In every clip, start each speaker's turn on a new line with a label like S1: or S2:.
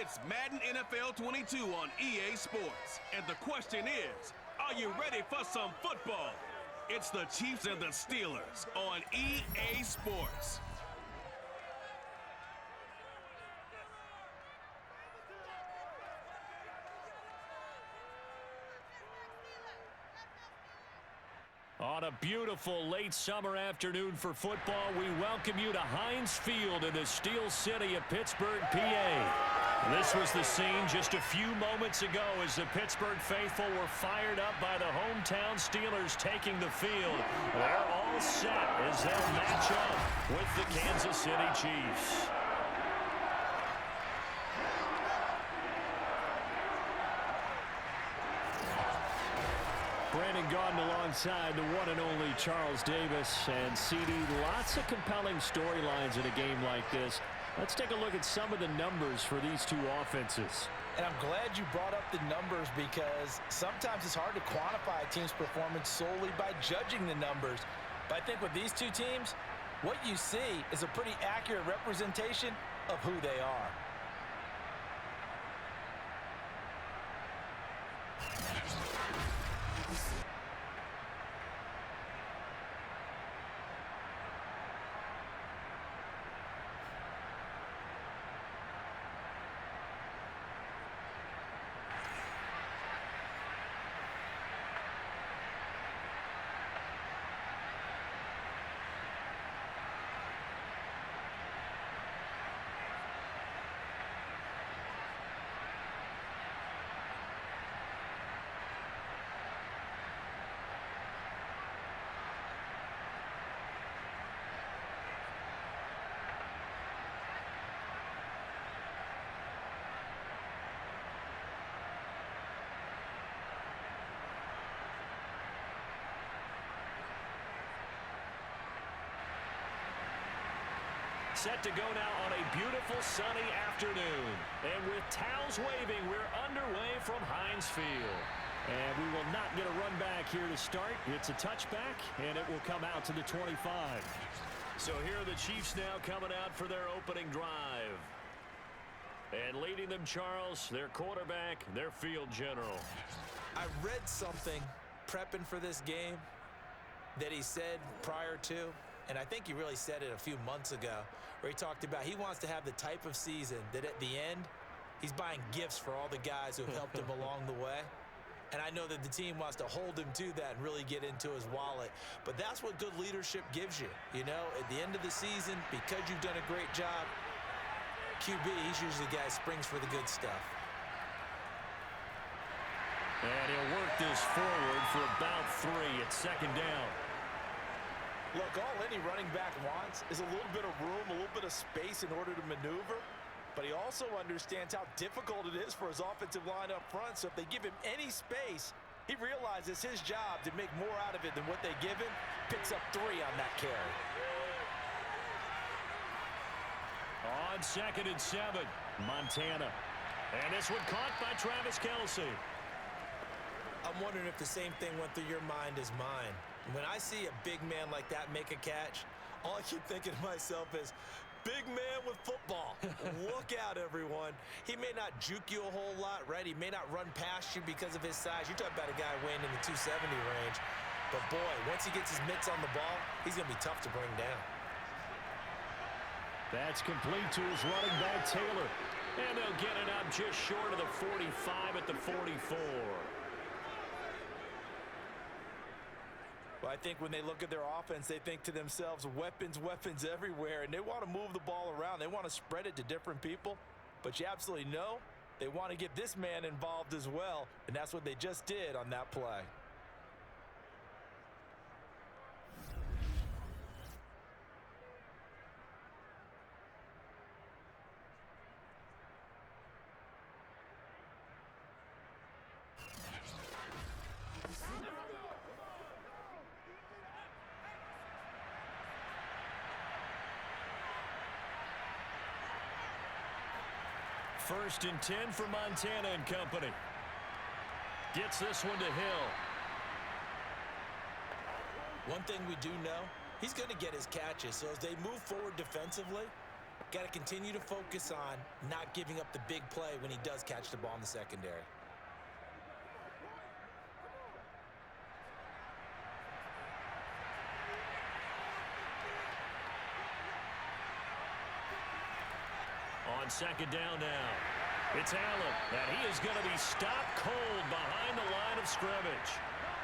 S1: It's Madden NFL 22 on EA Sports. And the question is, are you ready for some football? It's the Chiefs and the Steelers on EA Sports.
S2: On a beautiful late summer afternoon for football, we welcome you to Heinz Field in the Steel City of Pittsburgh, PA. This was the scene just a few moments ago as the Pittsburgh faithful were fired up by the hometown Steelers taking the field. They're all set as they'll match up with the Kansas City Chiefs. Brandon Gaudin alongside the one and only Charles Davis. And CD, lots of compelling storylines in a game like this. Let's take a look at some of the numbers for these two offenses.
S3: And I'm glad you brought up the numbers because sometimes it's hard to quantify a team's performance solely by judging the numbers. But I think with these two teams, what you see is a pretty accurate representation of who they are.
S2: Set to go now on a beautiful sunny afternoon. And with towels waving, we're underway from Heinz Field. And we will not get a run back here to start. It's a touchback, and it will come out to the 25. So here are the Chiefs now coming out for their opening drive. And leading them, Charles, their quarterback, their field general.
S3: I read something prepping for this game that he said prior to, and I think he really said it a few months ago, where he talked about he wants to have the type of season that at the end, he's buying gifts for all the guys who have helped him along the way. And I know that the team wants to hold him to that and really get into his wallet. But that's what good leadership gives you. You know, at the end of the season, because you've done a great job, QB, he's usually the guy who springs for the good stuff.
S2: And he'll work this forward for about 3 at second down.
S3: Look, all any running back wants is a little bit of room, a little bit of space in order to maneuver. But he also understands how difficult it is for his offensive line up front. So if they give him any space, he realizes his job to make more out of it than what they give him. Picks up 3 on that carry.
S2: On 2nd and 7, Montana. And this one caught by Travis Kelce.
S3: I'm wondering if the same thing went through your mind as mine. When I see a big man like that make a catch, all I keep thinking to myself is, big man with football. Look out, everyone. He may not juke you a whole lot, right? He may not run past you because of his size. You're talking about a guy weighing in the 270 range. But, boy, once he gets his mitts on the ball, he's going to be tough to bring down.
S2: That's complete to his running back, Taylor. And they'll get it up just short of the 45 at the 44.
S3: Well, I think when they look at their offense, they think to themselves, weapons, weapons everywhere, and they want to move the ball around. They want to spread it to different people, but you absolutely know they want to get this man involved as well, and that's what they just did on that play.
S2: First and 10 for Montana and company. Gets this one to Hill.
S3: One thing we do know, he's going to get his catches. So as they move forward defensively, Got to continue to focus on not giving up the big play when he does catch the ball in the secondary.
S2: On second down now, it's Allen, and he is going to be stopped cold behind the line of scrimmage.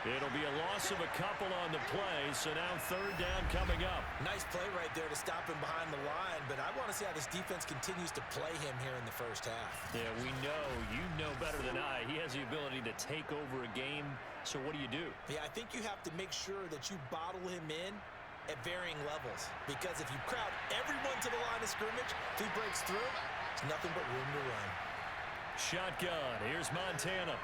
S2: It'll be a loss of a couple on the play, so now third down coming up.
S3: Nice play right there to stop him behind the line, but I want to see how this defense continues to play him here in the first half.
S2: Yeah, we know. You know better than I. He has the ability to take over a game, so what do you do?
S3: Yeah, I think you have to make sure that you bottle him in at varying levels, because if you crowd everyone to the line of scrimmage, if he breaks through, there's nothing but room to run.
S2: Shotgun. Here's Montana.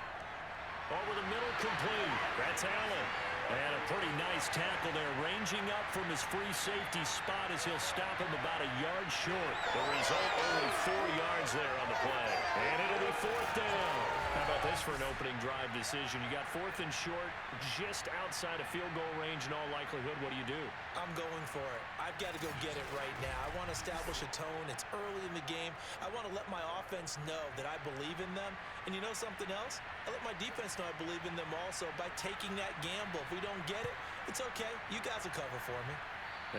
S2: Over the middle, complete. That's Allen. And a pretty nice tackle there, ranging up from his free safety spot as he'll stop him about a yard short. The result, only 4 yards there on the play. And it'll be fourth down. How about this for an opening drive decision? You got fourth and short, just outside of field goal range in all likelihood. What do you do?
S3: I'm going for it. I've got to go get it right now. I want to establish a tone. It's early in the game. I want to let my offense know that I believe in them. And you know something else? I let my defense know I believe in them also by taking that gamble. If we don't get it, it's okay. You guys will cover for me.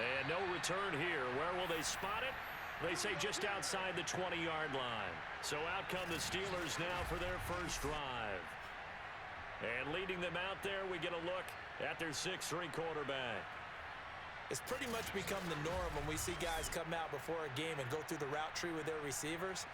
S2: And no return here. Where will they spot it? They say just outside the 20-yard line. So out come the Steelers now for their first drive. And leading them out there, we get a look at their 6'3" quarterback.
S3: It's pretty much become the norm when we see guys come out before a game and go through the route tree with their receivers.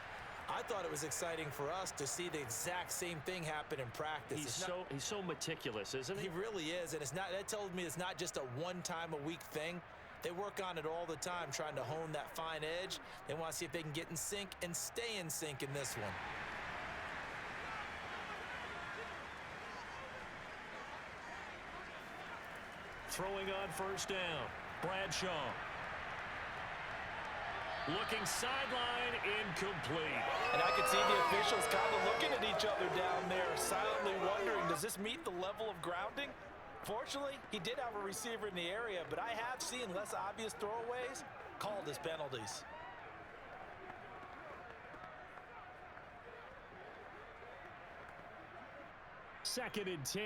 S3: I thought it was exciting for us to see the exact same thing happen in practice.
S2: He's so meticulous, isn't he?
S3: He really is, and that tells me it's not just a one-time-a-week thing. They work on it all the time, trying to hone that fine edge. They want to see if they can get in sync and stay in sync in this one.
S2: Throwing on first down, Bradshaw. Looking sideline, incomplete.
S4: And I could see the officials kind of looking at each other down there, silently wondering, does this meet the level of grounding? Fortunately, he did have a receiver in the area, but I have seen less obvious throwaways called as penalties.
S2: Second and 10.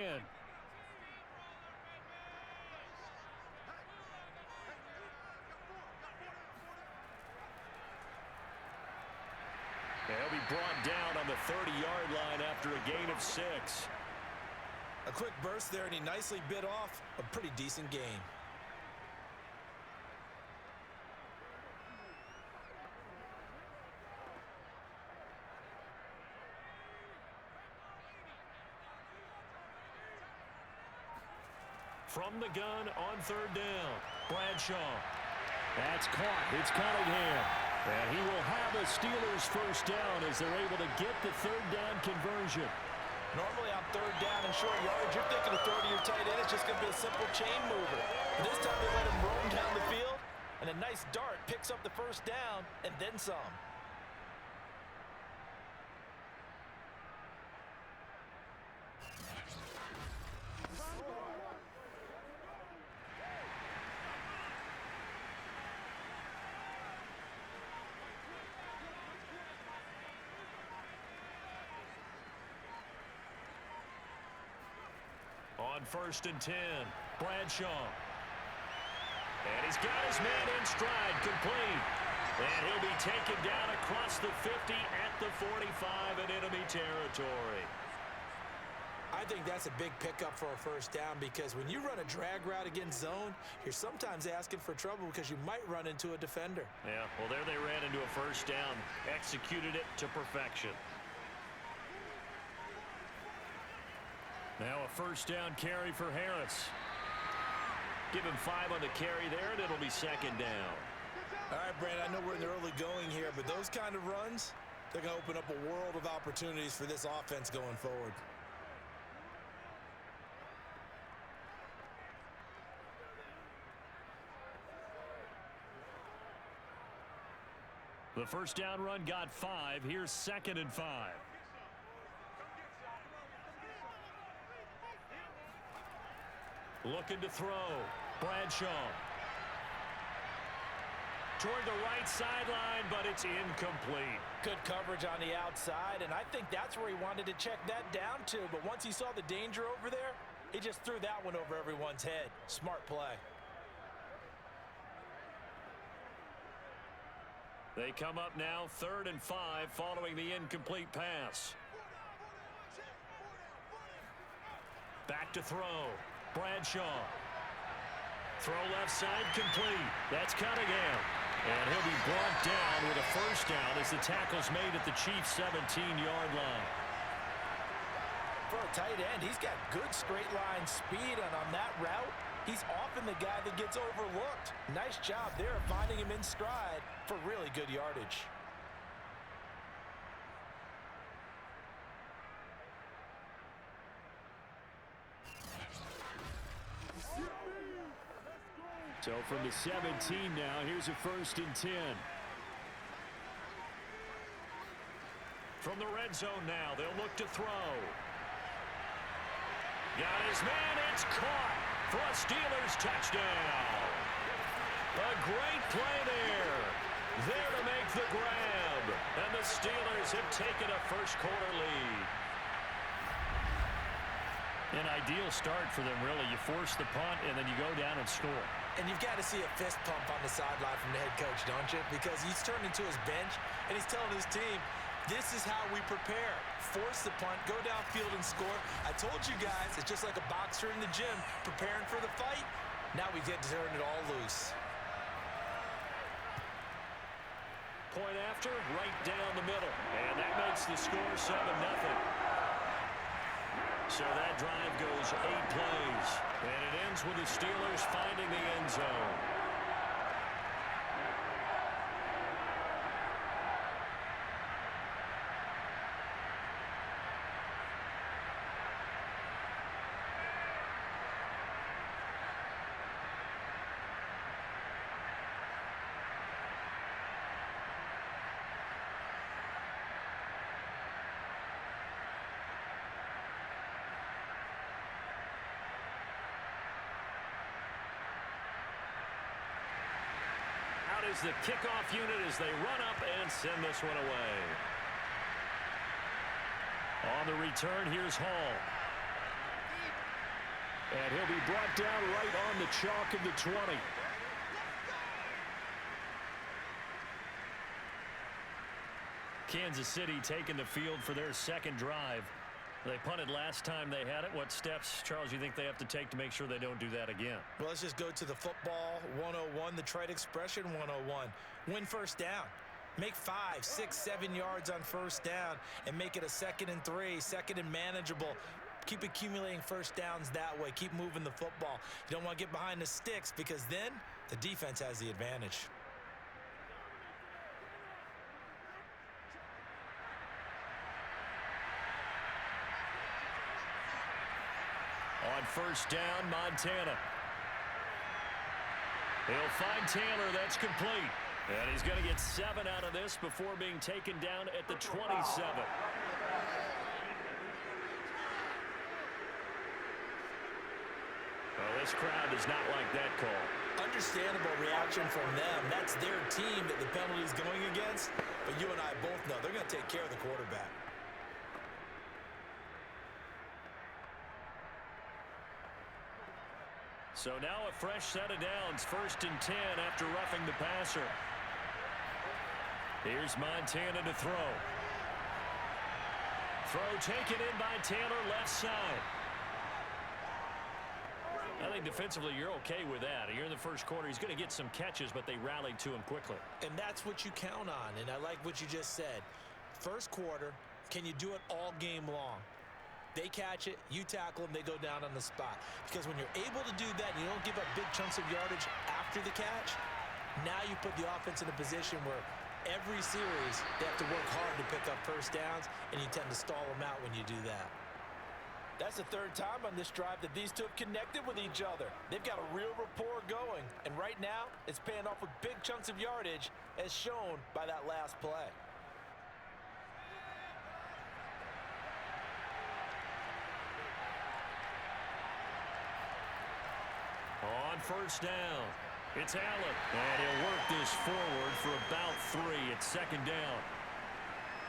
S2: They'll be brought down on the 30-yard line after a gain of 6.
S3: A quick burst there, and he nicely bit off a pretty decent gain.
S2: From the gun on third down, Bradshaw. That's caught. It's Cunningham. And he will have a Steelers first down as they're able to get the third down conversion.
S4: Normally on third down and short yardage, you're thinking of throw to your tight end. It's just going to be a simple chain mover. But this time they let him roam down the field, and a nice dart picks up the first down and then some.
S2: On first and 10, Bradshaw. And he's got his man in stride, complete. And he'll be taken down across the 50 at the 45 in enemy territory.
S3: I think that's a big pickup for a first down, because when you run a drag route against zone, you're sometimes asking for trouble because you might run into a defender.
S2: Yeah, well, there they ran into a first down, executed it to perfection. Now a first down carry for Harris. Give him 5 on the carry there, and it'll be second down.
S3: All right, Brandon, I know we're in the early going here, but those kind of runs, they're going to open up a world of opportunities for this offense going forward.
S2: The first down run got 5. Here's second and 5. Looking to throw. Bradshaw. toward the right sideline, but it's incomplete.
S4: Good coverage on the outside, and I think that's where he wanted to check that down to. But once he saw the danger over there, he just threw that one over everyone's head. Smart play.
S2: They come up now 3rd and 5 following the incomplete pass. Back to throw. Bradshaw. Throw left side complete. That's Cunningham. And he'll be brought down with a first down as the tackle's made at the Chiefs' 17-yard line.
S4: For a tight end, he's got good straight line speed, and on that route, he's often the guy that gets overlooked. Nice job there of finding him in stride for really good yardage.
S2: So from the 17 now, here's a 1st and 10. From the red zone now, they'll look to throw. Got his man, it's caught for a Steelers touchdown. A great play there. There to make the grab. And the Steelers have taken a first-quarter lead. An ideal start for them, really. You force the punt, and then you go down and score.
S3: And you've got to see a fist pump on the sideline from the head coach, don't you? Because he's turning to his bench, and he's telling his team, this is how we prepare. Force the punt, go downfield and score. I told you guys, it's just like a boxer in the gym preparing for the fight. Now we get to turn it all loose.
S2: Point after, right down the middle. And that makes the score 7-0. So that drive goes 8 plays. And it ends with the Steelers finding the end zone. Is the kickoff unit as they run up and send this one away. On the return, here's Hall. And he'll be brought down right on the chalk of the 20. Kansas City taking the field for their second drive. They punted last time they had it. What steps, Charles, you think they have to take to make sure they don't do that again?
S3: Well, let's just go to the football 101, the trade expression 101. Win first down. Make 5, 6, 7 yards on first down and make it a 2nd and 3, 2nd and manageable. Keep accumulating first downs that way. Keep moving the football. You don't want to get behind the sticks because then the defense has the advantage.
S2: On first down, Montana. He'll find Taylor. That's complete. And he's going to get 7 out of this before being taken down at the 27. Well, this crowd does not like that call.
S3: Understandable reaction from them. That's their team that the penalty is going against. But you and I both know they're going to take care of the quarterback.
S2: So now a fresh set of downs, 1st and 10 after roughing the passer. Here's Montana to throw. Throw taken in by Taylor, left side. I think defensively you're okay with that. You're in the first quarter. He's going to get some catches, but they rallied to him quickly.
S3: And that's what you count on, and I like what you just said. First quarter, can you do it all game long? They catch it, you tackle them, they go down on the spot. Because when you're able to do that and you don't give up big chunks of yardage after the catch, now you put the offense in a position where every series they have to work hard to pick up first downs, and you tend to stall them out when you do that.
S4: That's the 3rd time on this drive that these two have connected with each other. They've got a real rapport going, and right now it's paying off with big chunks of yardage as shown by that last play.
S2: On first down, It's Allen, and he'll work this forward for about 3. It's second down.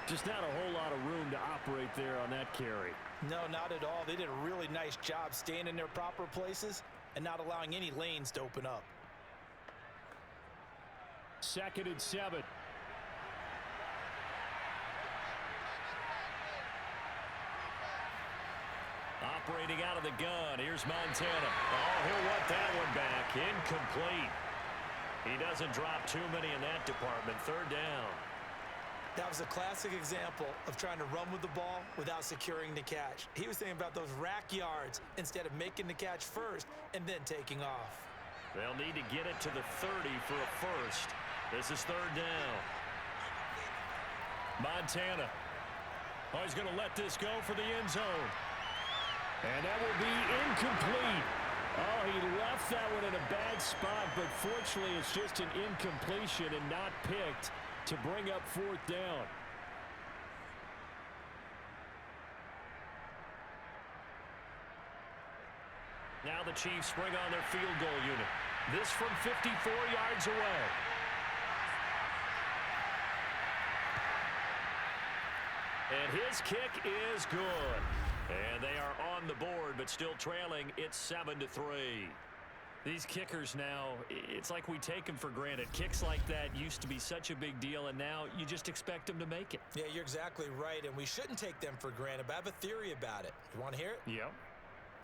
S2: Just not a whole lot of room to operate there on that carry.
S4: No, not at all. They did a really nice job staying in their proper places and not allowing any lanes to open up.
S2: 2nd and 7. Operating out of the gun. Here's Montana. Oh, he'll want that one back. Incomplete. He doesn't drop too many in that department. 3rd down.
S3: That was a classic example of trying to run with the ball without securing the catch. He was thinking about those rack yards instead of making the catch first and then taking off.
S2: They'll need to get it to the 30 for a first. This is 3rd down. Montana. Oh, he's going to let this go for the end zone. And that will be incomplete. Oh, he left that one in a bad spot, but fortunately it's just an incompletion and not picked to bring up 4th down. Now the Chiefs bring on their field goal unit. This from 54 yards away. And his kick is good. And they are on the board, but still trailing. It's 7-3. These kickers now, it's like we take them for granted. Kicks like that used to be such a big deal, and now you just expect them to make it.
S3: Yeah, you're exactly right, and we shouldn't take them for granted, but I have a theory about it. You want to hear it?
S2: Yep.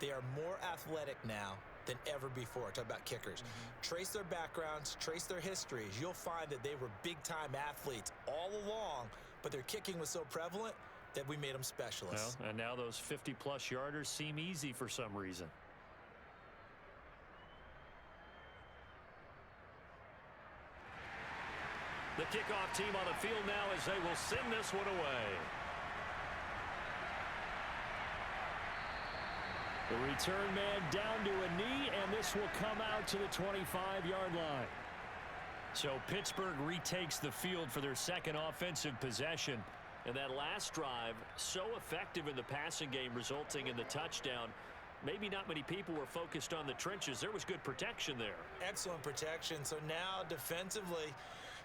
S3: They are more athletic now than ever before. Talk about kickers. Trace their backgrounds, trace their histories. You'll find that they were big-time athletes all along, but their kicking was so prevalent that we made them specialists.
S2: Well, and now those 50-plus yarders seem easy for some reason. The kickoff team on the field now as they will send this one away. The return man down to a knee, and this will come out to the 25-yard line. So Pittsburgh retakes the field for their second offensive possession. And that last drive, so effective in the passing game, resulting in the touchdown. Maybe not many people were focused on the trenches. There was good protection there.
S3: Excellent protection. So now defensively,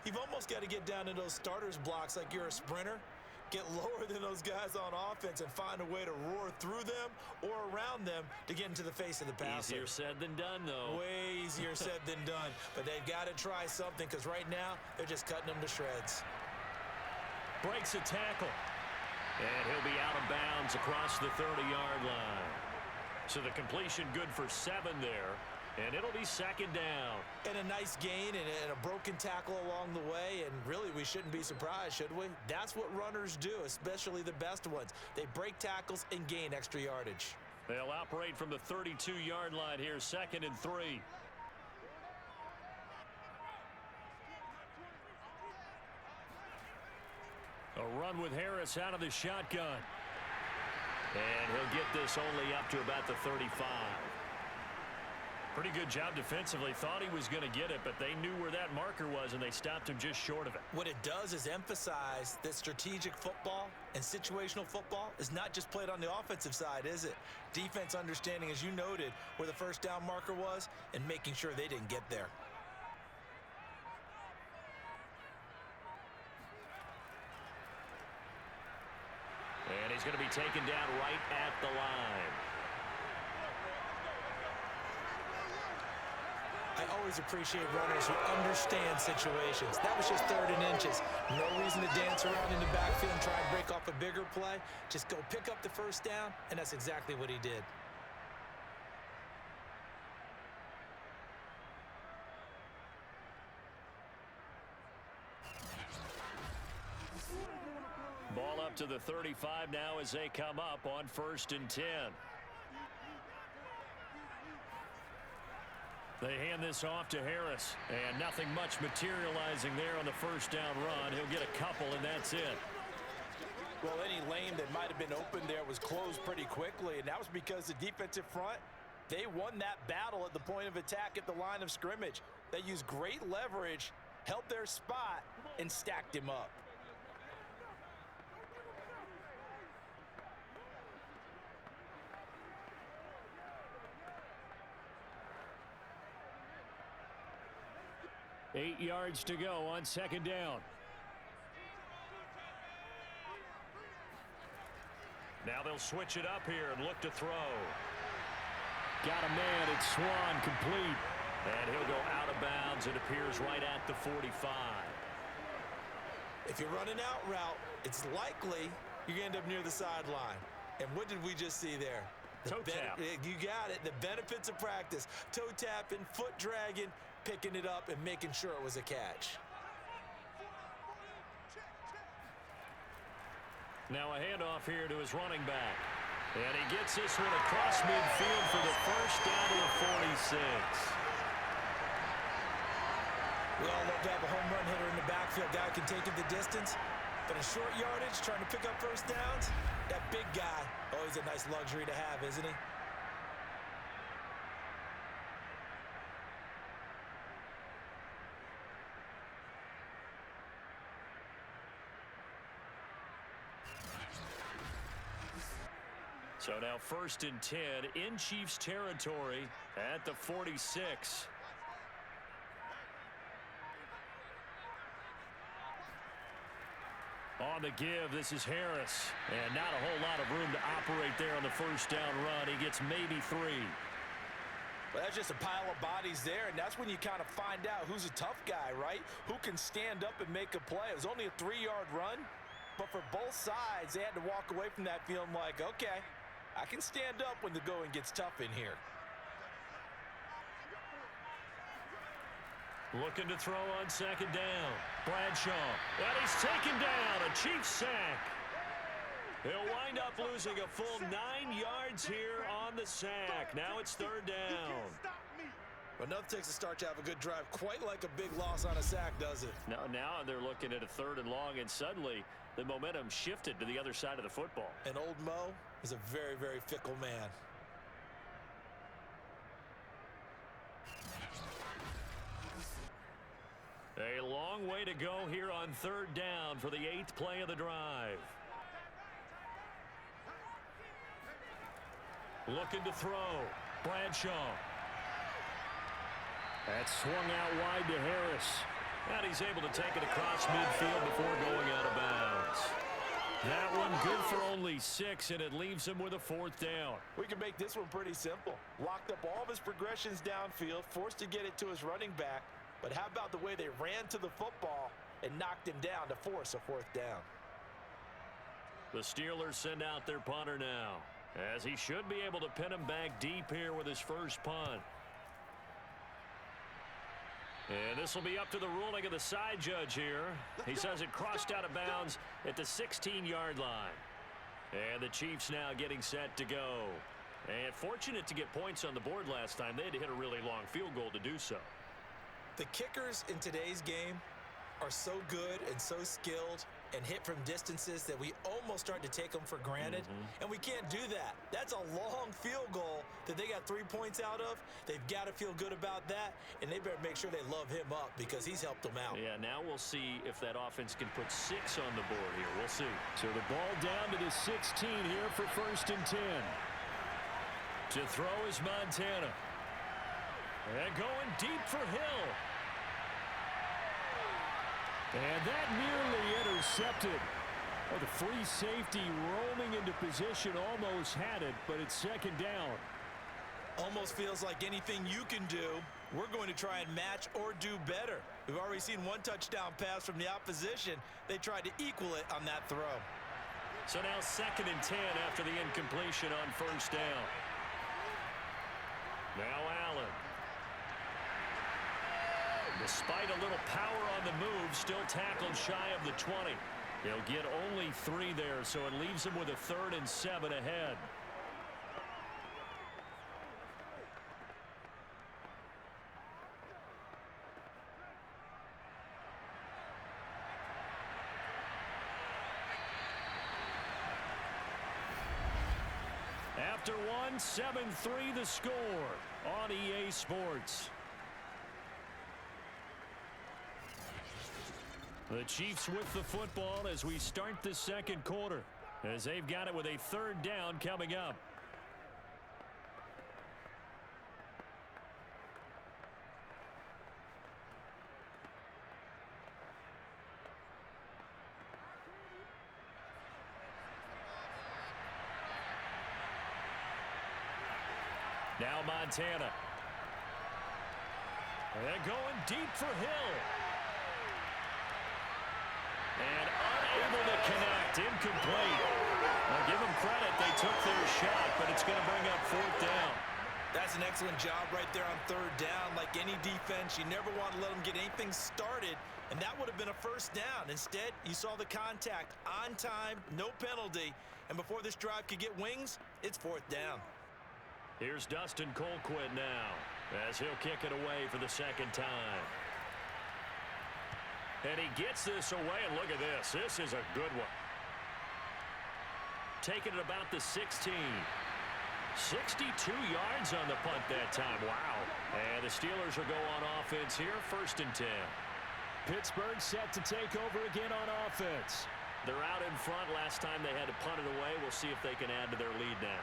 S3: you've almost got to get down to those starters blocks like you're a sprinter. Get lower than those guys on offense and find a way to roar through them or around them to get into the face of the passer.
S2: Easier said than done, though.
S3: Way easier said than done. But they've got to try something because right now they're just cutting them to shreds.
S2: Breaks a tackle. And he'll be out of bounds across the 30-yard line. So the completion good for 7 there. And it'll be second down.
S3: And a nice gain and a broken tackle along the way. And really, we shouldn't be surprised, should we? That's what runners do, especially the best ones. They break tackles and gain extra yardage.
S2: They'll operate from the 32-yard line here, 2nd and 3. A run with Harris out of the shotgun. And he'll get this only up to about the 35. Pretty good job defensively. Thought he was going to get it, but they knew where that marker was, and they stopped him just short of it.
S3: What it does is emphasize that strategic football and situational football is not just played on the offensive side, is it? Defense understanding, as you noted, where the first down marker was and making sure they didn't get there.
S2: And he's going to be taken down right at the line.
S3: I always appreciate runners who understand situations. That was just 3rd and inches. No reason to dance around in the backfield and try and break off a bigger play. Just go pick up the first down, and that's exactly what he did.
S2: Ball up to the 35 now as they come up on 1st and 10. They hand this off to Harris, and nothing much materializing there on the first down run. He'll get a couple, and that's it.
S4: Well, any lane that might have been open there was closed pretty quickly, and that was because the defensive front, they won that battle at the point of attack at the line of scrimmage. They used great leverage, held their spot, and stacked him up.
S2: 8 yards to go on second down. Now they'll switch it up here and look to throw. Got a man. It's Swan complete. And he'll go out of bounds. It appears right at the 45.
S3: If you're running out route, it's likely you're going to end up near the sideline. And what did we just see there?
S2: Toe tap.
S3: You got it. The benefits of practice. Toe tapping, foot dragging, picking it up, and making sure it was a catch.
S2: Now a handoff here to his running back. And he gets this one across midfield for the first down to the 46.
S3: We all love to have a home run hitter in the backfield. Guy can take it the distance. But in short yardage, trying to pick up first downs, that big guy, always a nice luxury to have, isn't he?
S2: So now 1st and 10 in Chiefs territory at the 46. On the give, this is Harris. And not a whole lot of room to operate there on the first down run. He gets maybe 3.
S4: Well, that's just a pile of bodies there, and that's when you kind of find out who's a tough guy, right? Who can stand up and make a play. It was only a 3-yard run, but for both sides, they had to walk away from that feeling like, okay, I can stand up when the going gets tough in here.
S2: Looking to throw on second down. Bradshaw. And he's taken down. A Chiefs sack. He'll wind up losing a full 9 yards here on the sack. Now it's 3rd down.
S3: Well, nothing takes a start to have a good drive quite like a big loss on a sack, does it?
S2: Now they're looking at a 3rd and long, and suddenly the momentum shifted to the other side of the football.
S3: And old Mo is a very, very fickle man.
S2: A long way to go here on 3rd down for the 8th play of the drive. Looking to throw. Bradshaw. That's swung out wide to Harris. And he's able to take it across midfield before going out of bounds. That one good for only 6, and it leaves him with a 4th down.
S4: We can make this one pretty simple. Locked up all of his progressions downfield, forced to get it to his running back. But how about the way they ran to the football and knocked him down to force a 4th down?
S2: The Steelers send out their punter now, as he should be able to pin him back deep here with his first punt. And this will be up to the ruling of the side judge here. He says it crossed out of bounds at the 16-yard line. And the Chiefs now getting set to go. And fortunate to get points on the board last time. They had to hit a really long field goal to do so.
S3: The kickers in today's game are so good and so skilled and hit from distances that we almost start to take them for granted. And we can't do that. That's a long field goal that they got 3 points out of. They've got to feel good about that, and they better make sure they love him up because he's helped them out.
S2: Yeah, now we'll see if that offense can put 6 on the board here. We'll see. So the ball down to the 16 here for 1st and 10. To throw is Montana. And going deep for Hill. And that nearly intercepted. Oh, the free safety roaming into position almost had it, but it's 2nd down.
S3: Almost feels like anything you can do, we're going to try and match or do better. We've already seen 1 touchdown pass from the opposition. They tried to equal it on that throw.
S2: So now 2nd and 10 after the incompletion on 1st down. Now Allen. Despite a little power on the move, still tackled shy of the 20. He'll get only 3 there, so it leaves him with a 3rd and 7 ahead. After 1, 7-3 the score on EA Sports. The Chiefs with the football as we start the 2nd quarter, as they've got it with a 3rd down coming up. Now Montana. And going deep for Hill. And unable to connect. Incomplete. I'll give them credit. They took their shot, but it's going to bring up 4th down.
S3: That's an excellent job right there on 3rd down. Like any defense, you never want to let them get anything started, and that would have been a 1st down. Instead, you saw the contact on time, no penalty, and before this drive could get wings, it's 4th down.
S2: Here's Dustin Colquitt now as he'll kick it away for the 2nd time. And he gets this away, and look at this. This is a good one. Taking it about the 16. 62 yards on the punt that time. Wow. And the Steelers will go on offense here, 1st and 10. Pittsburgh set to take over again on offense. They're out in front. Last time they had to punt it away. We'll see if they can add to their lead now.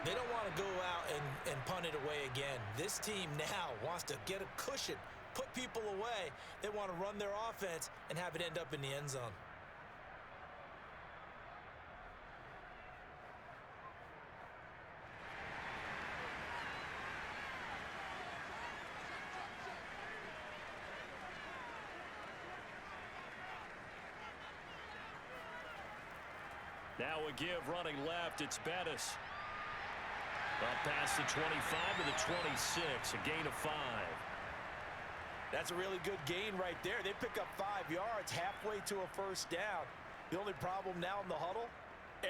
S3: They don't want to go out and punt it away again. This team now wants to get a cushion, put people away. They want to run their offense and have it end up in the end zone.
S2: Now a give running left. It's Bettis. Up past the 25 to the 26. A gain of 5.
S4: That's a really good gain right there. They pick up 5 yards halfway to a 1st down. The only problem now in the huddle,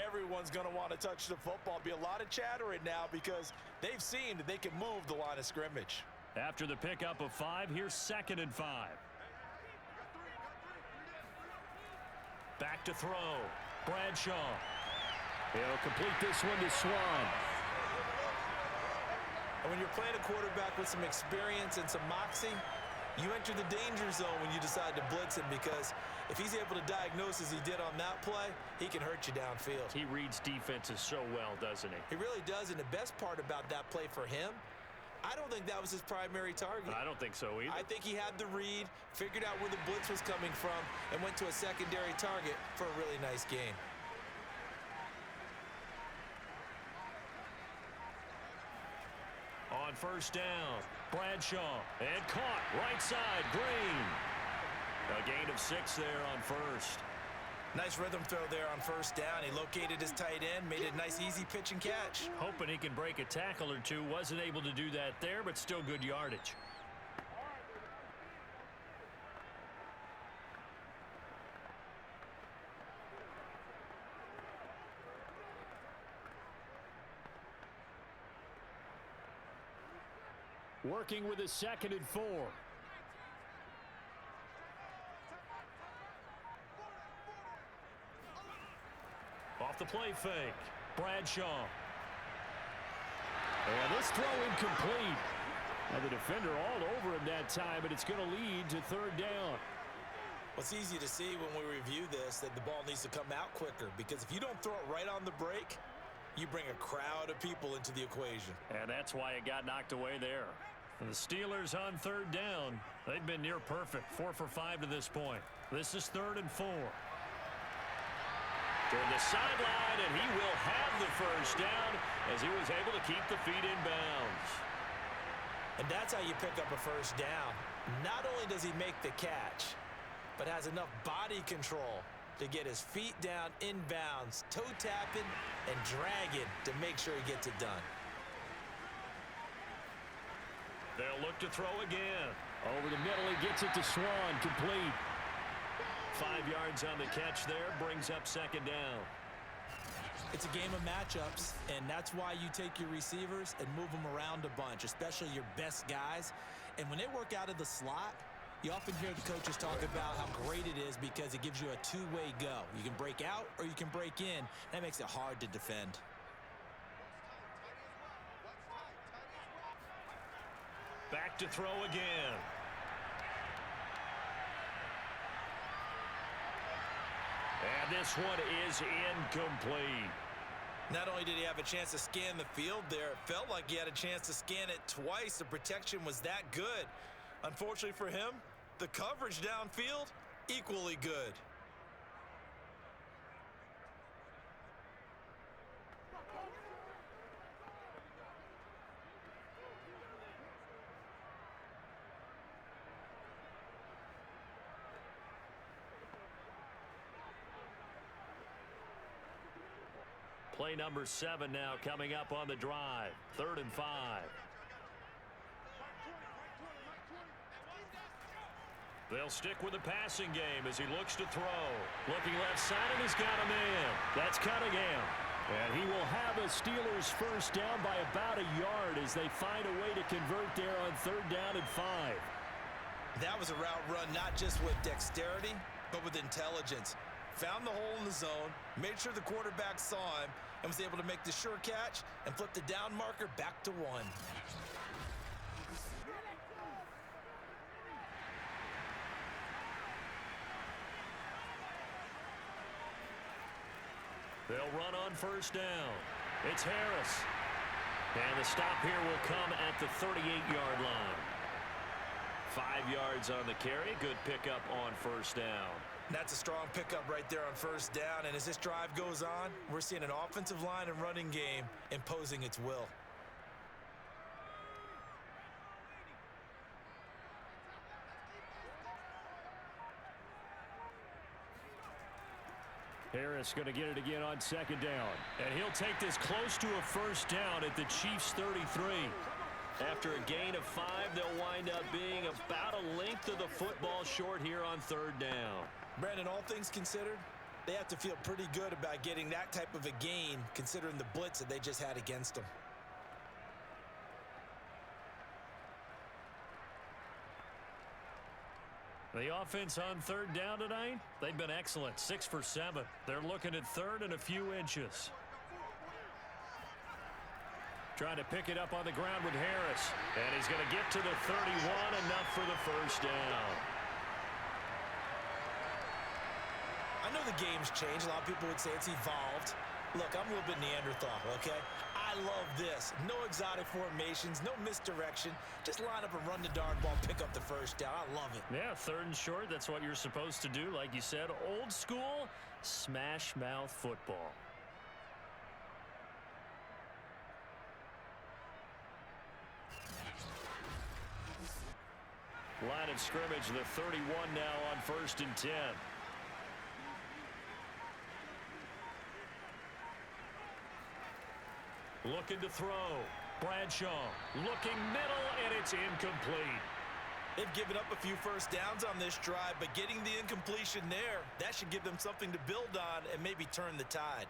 S4: everyone's going to want to touch the football. Be a lot of chattering now because they've seen that they can move the line of scrimmage.
S2: After the pickup of 5, here's 2nd and 5. Back to throw. Bradshaw. He'll complete this one to Swan.
S3: And when you're playing a quarterback with some experience and some moxie, you enter the danger zone when you decide to blitz him, because if he's able to diagnose as he did on that play, he can hurt you downfield.
S2: He reads defenses so well, doesn't he?
S3: He really does, and the best part about that play for him, I don't think that was his primary target.
S2: I don't think so either.
S3: I think he had the read, figured out where the blitz was coming from, and went to a secondary target for a really nice gain.
S2: On 1st down, Bradshaw, and caught right side, Green. A gain of 6 there on 1st.
S3: Nice rhythm throw there on 1st down. He located his tight end, made it a nice easy pitch and catch.
S2: Hoping he can break a tackle or two. Wasn't able to do that there, but still good yardage. Working with a 2nd and 4. Off the play fake. Bradshaw. And this throw incomplete. Now the defender all over him that time, but it's going to lead to 3rd down.
S3: Well, it's easy to see when we review this that the ball needs to come out quicker, because if you don't throw it right on the break, you bring a crowd of people into the equation.
S2: And that's why it got knocked away there. The Steelers on 3rd down. They've been near perfect. 4 for 5 to this point. This is 3rd and 4. To the sideline, and he will have the 1st down as he was able to keep the feet in bounds.
S3: And that's how you pick up a 1st down. Not only does he make the catch, but has enough body control to get his feet down in bounds, toe tapping and dragging to make sure he gets it done.
S2: They'll look to throw again. Over the middle, he gets it to Swan, complete. 5 yards on the catch there, brings up 2nd down.
S3: It's a game of matchups, and that's why you take your receivers and move them around a bunch, especially your best guys. And when they work out of the slot, you often hear the coaches talk about how great it is because it gives you a two-way go. You can break out or you can break in. That makes it hard to defend.
S2: Back to throw again. And this one is incomplete.
S3: Not only did he have a chance to scan the field there, it felt like he had a chance to scan it twice. The protection was that good. Unfortunately for him, the coverage downfield, equally good.
S2: Play number 7 now coming up on the drive. 3rd and 5. They'll stick with the passing game as he looks to throw. Looking left side, and he's got a man. That's Cunningham. And he will have a Steelers first down by about a yard as they find a way to convert there on 3rd down and 5.
S3: That was a route run not just with dexterity, but with intelligence. Found the hole in the zone, made sure the quarterback saw him, and was able to make the sure catch and flip the down marker back to 1.
S2: They'll run on 1st down. It's Harris. And the stop here will come at the 38-yard line. 5 yards on the carry. Good pickup on 1st down.
S3: That's a strong pickup right there on 1st down. And as this drive goes on, we're seeing an offensive line and running game imposing its will.
S2: Harris going to get it again on 2nd down. And he'll take this close to a 1st down at the Chiefs' 33. After a gain of 5, they'll wind up being about a length of the football short here on 3rd down.
S3: Brandon, all things considered, they have to feel pretty good about getting that type of a gain considering the blitz that they just had against them.
S2: The offense on 3rd down tonight, they've been excellent. 6 for 7. They're looking at 3rd and a few inches. Trying to pick it up on the ground with Harris. And he's going to get to the 31, enough for the 1st down.
S3: I know the game's changed. A lot of people would say it's evolved. Look, I'm a little bit Neanderthal, okay? I love this. No exotic formations, no misdirection. Just line up and run the darn ball, pick up the 1st down. I love it.
S2: Yeah, 3rd and short, that's what you're supposed to do. Like you said, old school, smash mouth football. Line of scrimmage, the 31 now on 1st and 10. Looking to throw. Bradshaw looking middle, and it's incomplete.
S3: They've given up a few 1st downs on this drive, but getting the incompletion there, that should give them something to build on and maybe turn the tide.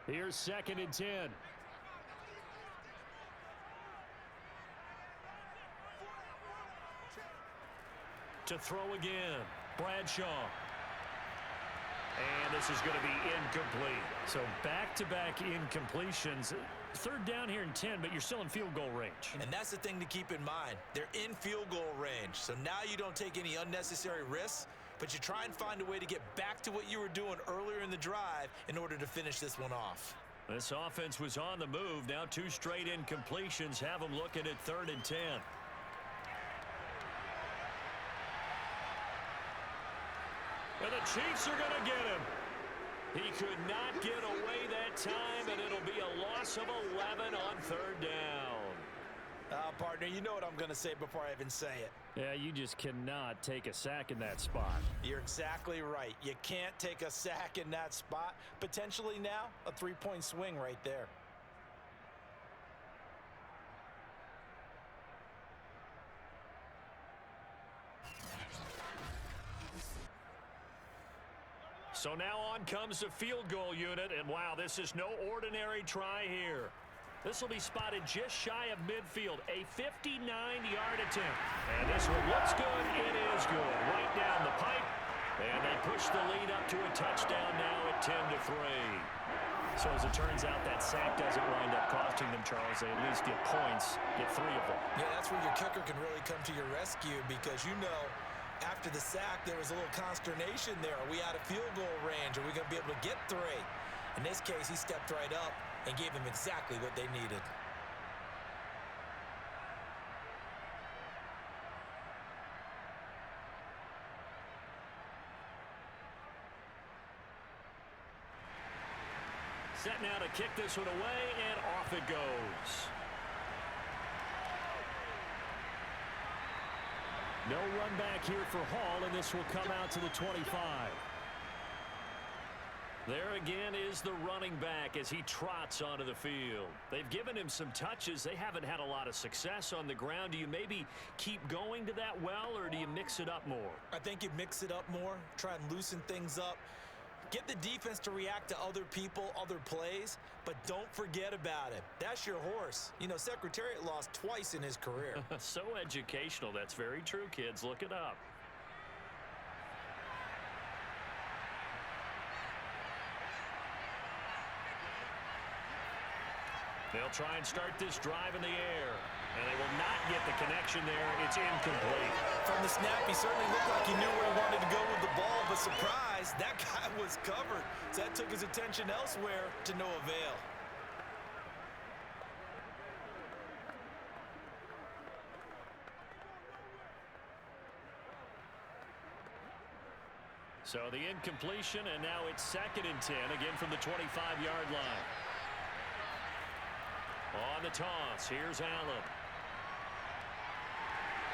S2: Here's 2nd and 10. To throw again. Bradshaw. And this is going to be incomplete. So back-to-back incompletions. 3rd down here in 10, but you're still in field goal range.
S3: And that's the thing to keep in mind. They're in field goal range. So now you don't take any unnecessary risks, but you try and find a way to get back to what you were doing earlier in the drive in order to finish this one off.
S2: This offense was on the move. Now 2 straight incompletions have them looking at 3rd and 10. And the Chiefs are going to get him. He could not get away that time, and it'll be a loss of 11 on 3rd down.
S3: Partner, you know what I'm going to say before I even say it.
S2: Yeah, you just cannot take a sack in that spot.
S3: You're exactly right. You can't take a sack in that spot. Potentially now, a 3-point swing right there.
S2: So now on comes the field goal unit, and wow, this is no ordinary try here. This will be spotted just shy of midfield, a 59-yard attempt. And this one looks good. It is good. Right down the pipe. And they push the lead up to a touchdown now at 10-3. So as it turns out, that sack doesn't wind up costing them, Charles. They at least get points, get 3 of them.
S3: Yeah, that's where your kicker can really come to your rescue because you know after the sack, there was a little consternation there. Are we out of field goal range? Are we going to be able to get 3? In this case, he stepped right up and gave them exactly what they needed.
S2: Set now to kick this one away, and off it goes. No run back here for Hall, and this will come out to the 25. There again is the running back as he trots onto the field. They've given him some touches. They haven't had a lot of success on the ground. Do you maybe keep going to that well, or do you mix it up more?
S3: I think you mix it up more, try and loosen things up. Get the defense to react to other people, other plays, but don't forget about it. That's your horse. You know, Secretariat lost twice in his career.
S2: So educational. That's very true, kids. Look it up. They'll try and start this drive in the air, and they will not get the connection there. It's incomplete.
S3: From the snap, he certainly looked like he knew where he wanted to go with the ball, but surprise, that guy was covered. So that took his attention elsewhere to no avail.
S2: So the incompletion, and now it's 2nd and 10, again from the 25-yard line. On the toss, here's Allen.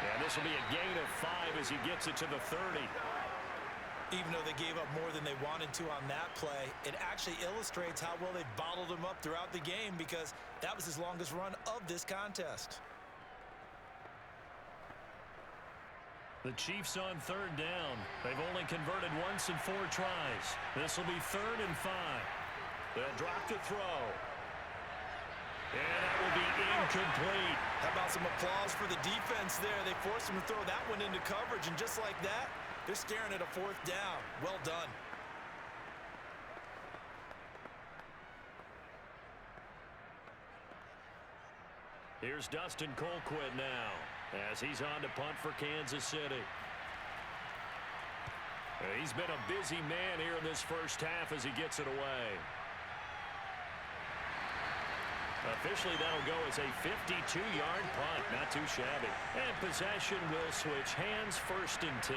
S2: And this will be a gain of 5 as he gets it to the 30.
S3: Even though they gave up more than they wanted to on that play, it actually illustrates how well they've bottled him up throughout the game, because that was his longest run of this contest.
S2: The Chiefs on 3rd down. They've only converted once in 4 tries. This will be 3rd and 5. They'll drop to throw. And that will be incomplete.
S3: How about some applause for the defense there? They forced him to throw that one into coverage, and just like that, they're staring at a 4th down. Well done.
S2: Here's Dustin Colquitt now as he's on to punt for Kansas City. He's been a busy man here in this first half as he gets it away. Officially, that'll go as a 52-yard punt. Not too shabby. And possession will switch hands, 1st and 10.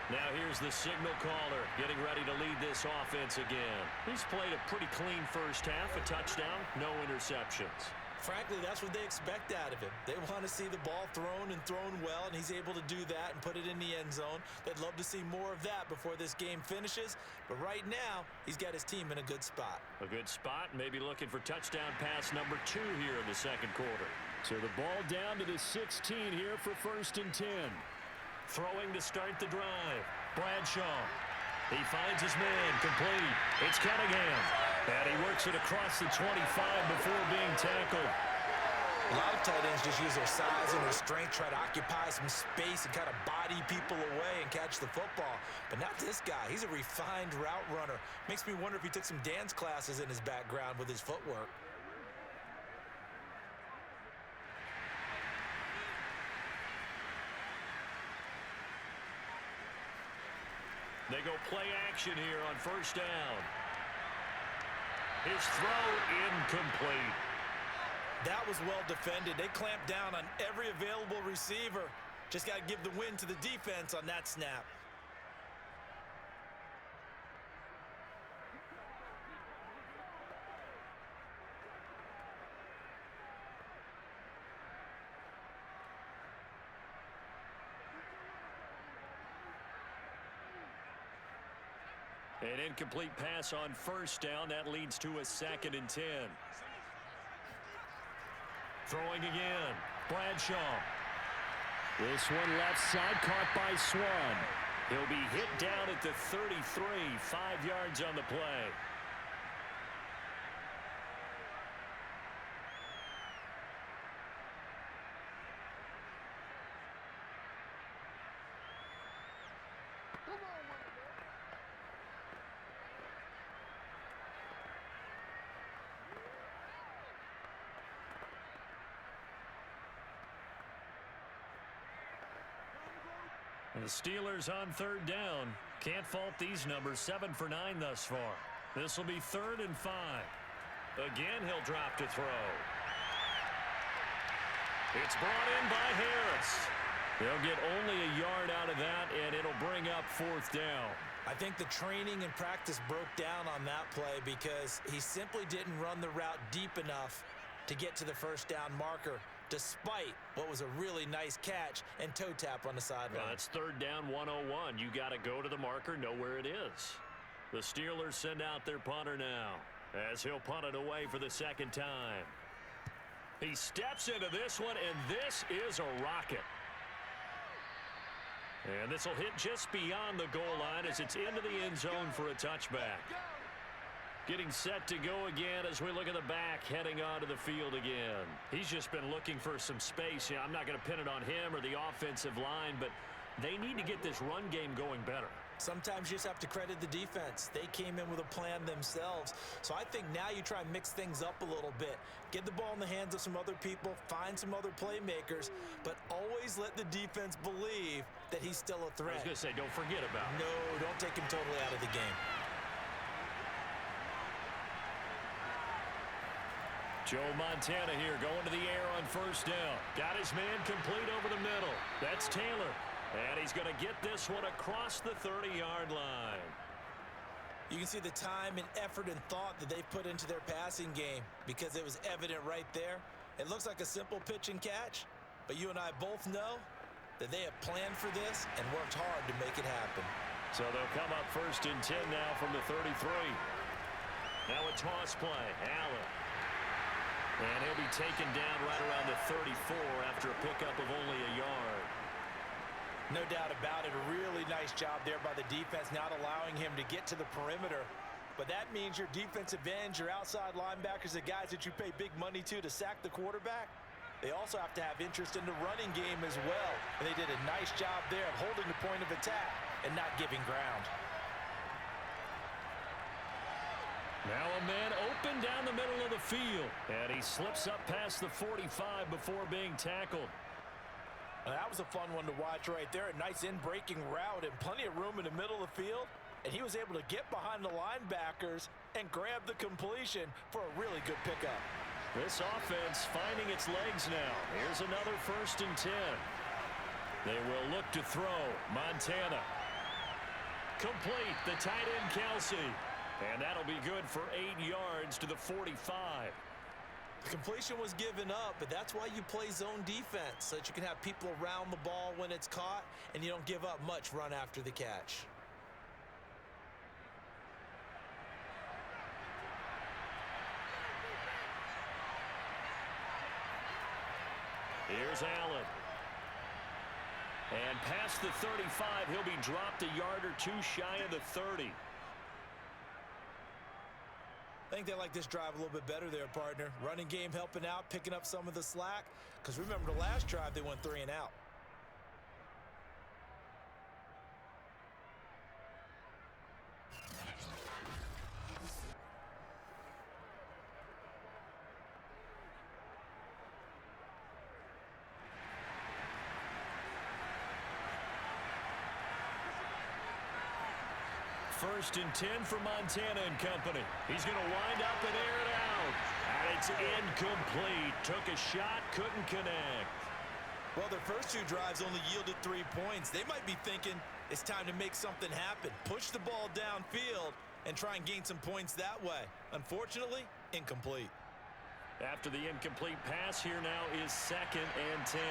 S2: Now here's the signal caller getting ready to lead this offense again. He's played a pretty clean first half, a touchdown, no interceptions.
S3: Frankly, that's what they expect out of him. They want to see the ball thrown and thrown well, and he's able to do that and put it in the end zone. They'd love to see more of that before this game finishes, but right now, he's got his team in a good spot.
S2: A good spot, maybe looking for touchdown pass number 2 here in the 2nd quarter. So the ball down to the 16 here for 1st and 10. Throwing to start the drive. Bradshaw. He finds his man, complete. It's Cunningham. And he works it across the 25 before being tackled.
S3: A lot of tight ends just use their size and their strength, try to occupy some space and kind of body people away and catch the football. But not this guy. He's a refined route runner. Makes me wonder if he took some dance classes in his background with his footwork.
S2: They go play action here on 1st down. His throw incomplete.
S3: That was well defended. They clamped down on every available receiver. Just got to give the win to the defense on that snap.
S2: An incomplete pass on 1st down. That leads to a 2nd and 10. Throwing again. Bradshaw. This one left side, caught by Swan. He'll be hit down at the 33, 5 yards on the play. The Steelers on 3rd down. Can't fault these numbers. 7 for 9 thus far. This will be 3rd and 5. Again, he'll drop to throw. It's brought in by Harris. They'll get only a yard out of that, and it'll bring up 4th down.
S3: I think the training and practice broke down on that play because he simply didn't run the route deep enough to get to the 1st down marker. despite what was a really nice catch and toe tap on the sideline.
S2: Well, that's third down 101. You got to go to the marker, know where it is. The Steelers send out their punter now as he'll punt it away for the second time. He steps into this one, and this is a rocket. And this will hit just beyond the goal line as it's into the end zone for a touchback. Getting set to go again as we look at the back heading onto the field again. He's just been looking for some space. I'm not going to pin it on him or the offensive line, but they need to get this run game going better.
S3: Sometimes you just have to credit the defense. They came in with a plan themselves. So I think now you try and mix things up a little bit. Get the ball in the hands of some other people, find some other playmakers, but always let the defense believe that he's still a threat.
S2: I was going to say, don't forget about it.
S3: No, don't take him totally out of the game.
S2: Joe Montana here going to the air on first down. Got his man complete over the middle. That's Taylor. And he's going to get this one across the 30-yard line.
S3: You can see the time and effort and thought that they've put into their passing game because it was evident right there. It looks like a simple pitch and catch, but you and I both know that they have planned for this and worked hard to make it happen.
S2: So they'll come up first and 10 now from the 33. Now a toss play. Allen. And he'll be taken down right around the 34 after a pickup of only a yard.
S3: No doubt about it. A really nice job there by the defense, not allowing him to get to the perimeter. But that means your defensive ends, your outside linebackers, the guys that you pay big money to sack the quarterback, they also have to have interest in the running game as well. And they did a nice job there of holding the point of attack and not giving ground.
S2: Now a man open down the middle of the field. And he slips up past the 45 before being tackled.
S3: That was a fun one to watch right there. A nice in-breaking route and plenty of room in the middle of the field. And he was able to get behind the linebackers and grab the completion for a really good pickup.
S2: This offense finding its legs now. Here's another first and 10. They will look to throw. Montana. Complete. The tight end, Kelsey. And that'll be good for 8 yards to the 45.
S3: The completion was given up, but that's why you play zone defense, so that you can have people around the ball when it's caught, and you don't give up much run after the catch.
S2: Here's Allen. And past the 35, he'll be dropped a yard or two shy of the 30.
S3: I think they like this drive a little bit better there, partner. Running game helping out, picking up some of the slack. Because remember the last drive, they went 3 and out.
S2: First and 10 for Montana and company. He's going to wind up and air it out. And it's incomplete. Took a shot, couldn't connect.
S3: Well, their first 2 drives only yielded 3 points. They might be thinking it's time to make something happen. Push the ball downfield and try and gain some points that way. Unfortunately, incomplete.
S2: After the incomplete pass, here now is 2nd and 10.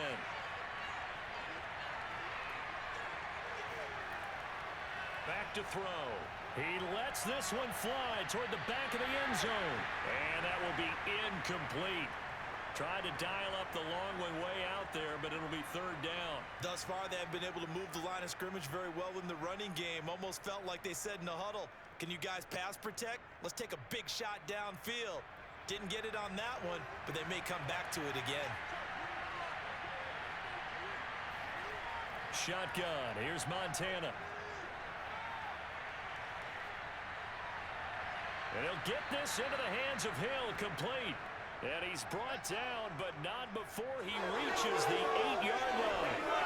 S2: Back to throw. He lets this one fly toward the back of the end zone. And that will be incomplete. Tried to dial up the long one way out there, but it'll be 3rd down.
S3: Thus far, they have been able to move the line of scrimmage very well in the running game. Almost felt like they said in the huddle, can you guys pass protect? Let's take a big shot downfield. Didn't get it on that one, but they may come back to it again.
S2: Shotgun. Here's Montana. And he'll get this into the hands of Hill, complete. And he's brought down, but not before he reaches the 8-yard line.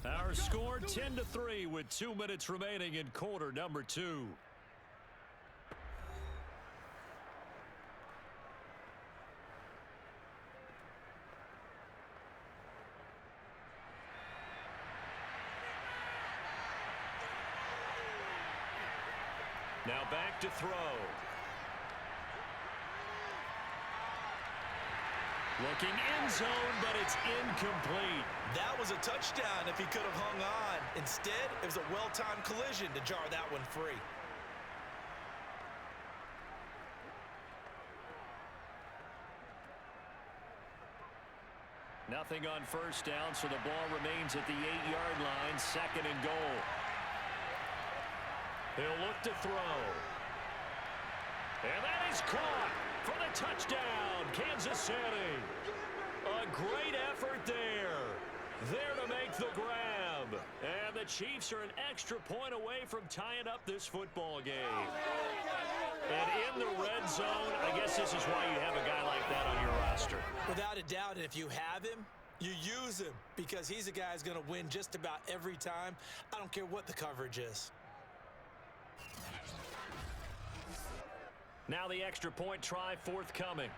S2: Our score 10-3 with 2 minutes remaining in quarter number 2. Now back to throw. Looking end zone, but it's incomplete.
S3: That was a touchdown if he could have hung on. Instead, it was a well-timed collision to jar that one free.
S2: Nothing on first down, so the ball remains at the 8-yard line, 2nd and goal. He'll look to throw. And that is caught for the touchdown, Kansas City. A great effort there. There to make the grab. And the Chiefs are an extra point away from tying up this football game. And in the red zone, I guess this is why you have a guy like that on your roster.
S3: Without a doubt, and if you have him, you use him because he's a guy who's going to win just about every time. I don't care what the coverage is.
S2: Now the extra point try forthcoming.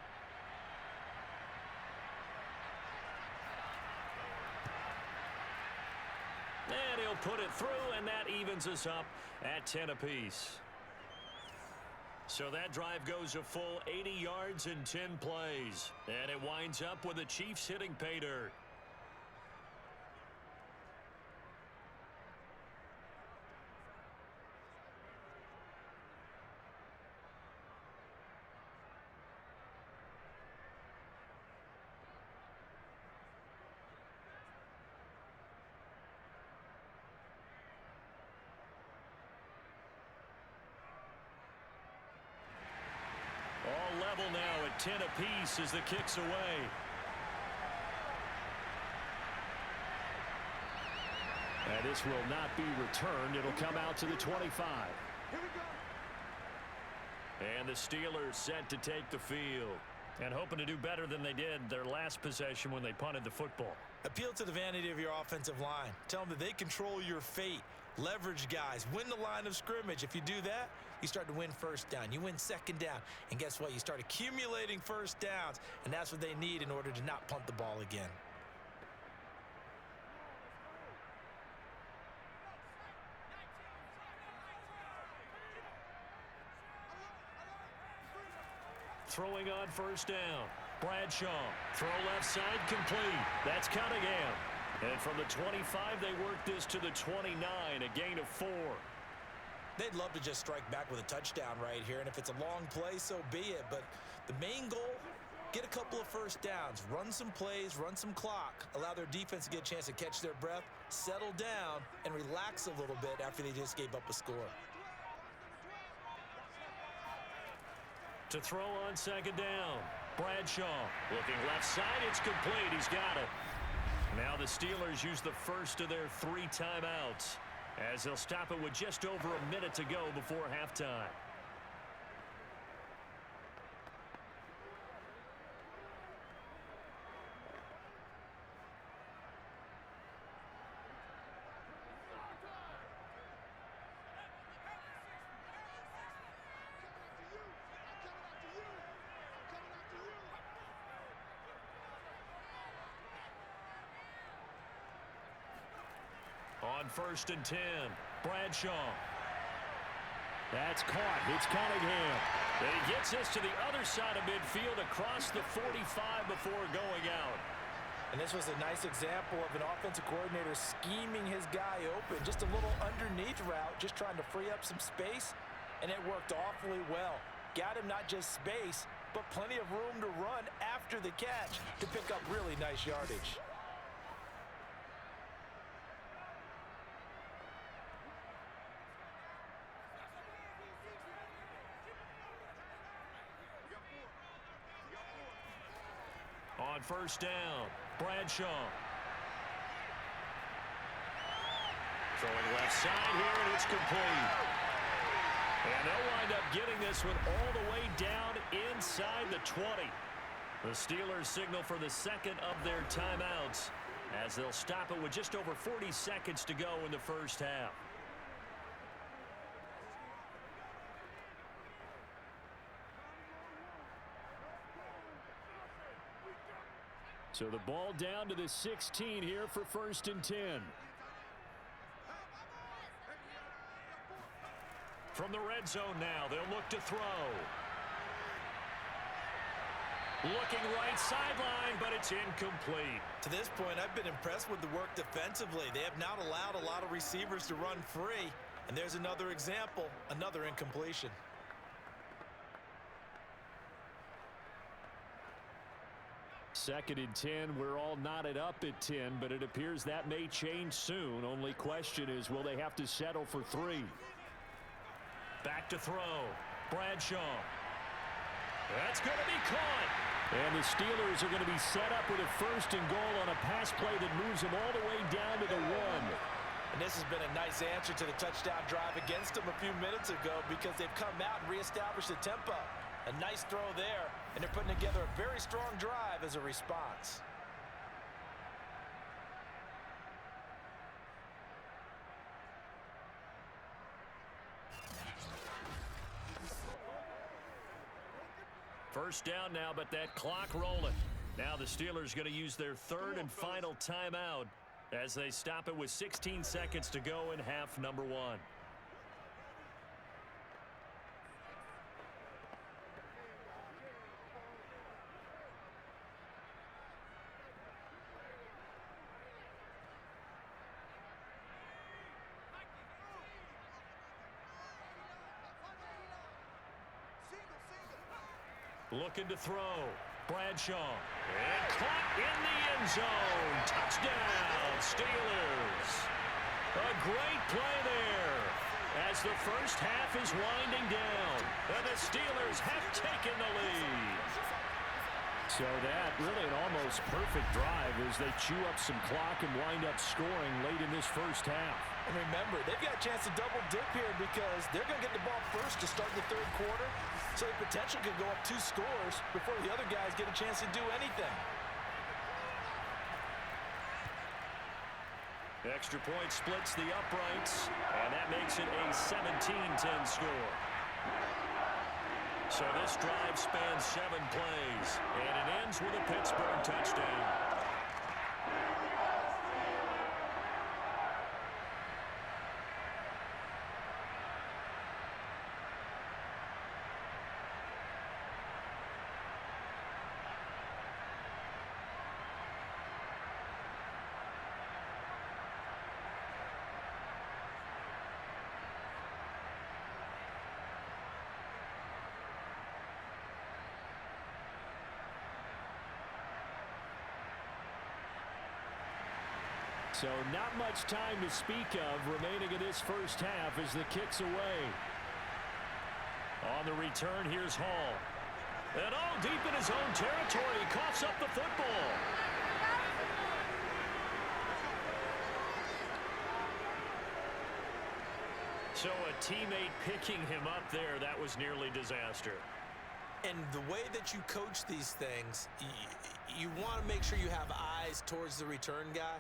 S2: And he'll put it through, and that evens us up at 10 apiece. So that drive goes a full 80 yards in 10 plays. And it winds up with the Chiefs hitting pay dirt. All level now at 10 apiece as the kick's away. And this will not be returned. It'll come out to the 25. And the Steelers set to take the field. And hoping to do better than they did their last possession when they punted the football.
S3: Appeal to the vanity of your offensive line. Tell them that they control your fate. Leverage guys. Win the line of scrimmage. If you do that, you start to win first down. You win second down. And guess what? You start accumulating first downs. And that's what they need in order to not punt the ball again.
S2: Throwing on first down. Bradshaw. Throw left side complete. That's Cunningham. And from the 25, they work this to the 29, a gain of 4.
S3: They'd love to just strike back with a touchdown right here, and if it's a long play, so be it. But the main goal, get a couple of first downs, run some plays, run some clock, allow their defense to get a chance to catch their breath, settle down, and relax a little bit after they just gave up a score.
S2: To throw on second down, Bradshaw looking left side. It's complete. He's got it. Now the Steelers use the first of their 3 timeouts as they'll stop it with just over a minute to go before halftime. On first and 10, Bradshaw. That's caught. It's Cunningham. And he gets this to the other side of midfield across the 45 before going out.
S4: And this was a nice example of an offensive coordinator scheming his guy open. Just a little underneath route, just trying to free up some space, and it worked awfully well. Got him not just space, but plenty of room to run after the catch to pick up really nice yardage.
S2: On first down, Bradshaw. Throwing left side here, and it's complete. And they'll wind up getting this one all the way down inside the 20. The Steelers signal for the second of their timeouts as they'll stop it with just over 40 seconds to go in the first half. So the ball down to the 16 here for first and 10. From the red zone now, they'll look to throw. Looking right sideline, but it's incomplete.
S3: To this point, I've been impressed with the work defensively. They have not allowed a lot of receivers to run free. And there's another example, another incompletion.
S2: Second and 10, we're all knotted up at 10, but it appears that may change soon. Only question is, will they have to settle for 3? Back to throw. Bradshaw. That's going to be caught. And the Steelers are going to be set up with a 1st and goal on a pass play that moves them all the way down to the 1.
S3: And this has been a nice answer to the touchdown drive against them a few minutes ago because they've come out and reestablished the tempo. A nice throw there, and they're putting together a very strong drive as a response.
S2: First down now, but that clock rolling. Now the Steelers going to use their 3rd and final timeout as they stop it with 16 seconds to go in half number 1. Looking to throw. Bradshaw. And caught in the end zone. Touchdown, Steelers. A great play there as the first half is winding down. And the Steelers have taken the lead. So that really an almost perfect drive as they chew up some clock and wind up scoring late in this first half.
S3: And remember, they've got a chance to double dip here because they're going to get the ball first to start the 3rd quarter. So the potential could go up 2 scores before the other guys get a chance to do anything.
S2: Extra point splits the uprights, and that makes it a 17-10 score. So this drive spans 7 plays, and it ends with a Pittsburgh touchdown. So not much time to speak of remaining in this first half as the kick's away. On the return, here's Hall. And deep in his own territory, he coughs up the football. So a teammate picking him up there, that was nearly disaster.
S3: And the way that you coach these things, you want to make sure you have eyes towards the return guy,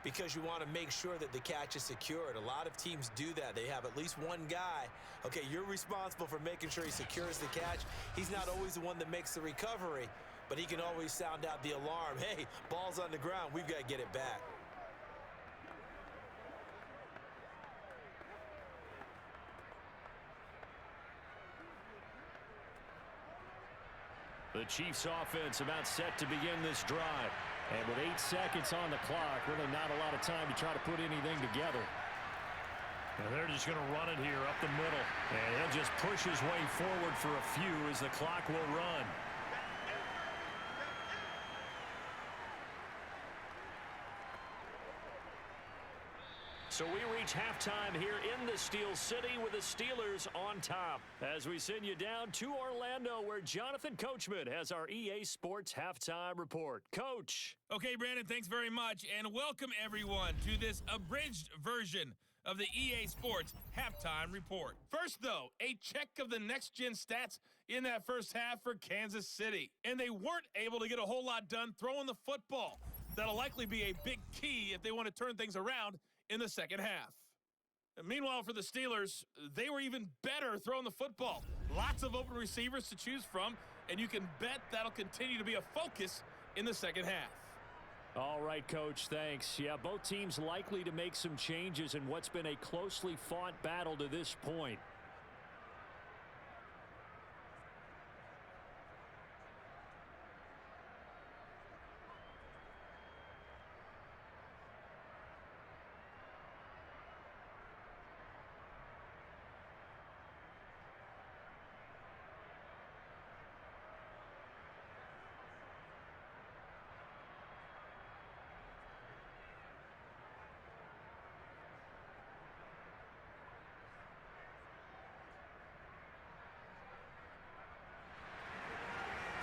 S3: because you want to make sure that the catch is secured. A lot of teams do that. They have at least one guy. Okay, you're responsible for making sure he secures the catch. He's not always the one that makes the recovery, but he can always sound out the alarm. Hey, ball's on the ground. We've got to get it back.
S2: The Chiefs offense about set to begin this drive. And with 8 seconds on the clock, really not a lot of time to try to put anything together. And they're just going to run it here up the middle. And he'll just push his way forward for a few as the clock will run. So we reach halftime here in the Steel City with the Steelers on top. As we send you down to Orlando where Jonathan Coachman has our EA Sports Halftime Report. Coach.
S5: Okay, Brandon, thanks very much. And welcome, everyone, to this abridged version of the EA Sports Halftime Report. First, though, a check of the next-gen stats in that first half for Kansas City. And they weren't able to get a whole lot done throwing the football. That'll likely be a big key if they want to turn things around in the second half. And meanwhile, for the Steelers, they were even better throwing the football. Lots of open receivers to choose from, and you can bet that'll continue to be a focus in the second half.
S2: All right, Coach, thanks. Yeah, both teams likely to make some changes in what's been a closely fought battle to this point.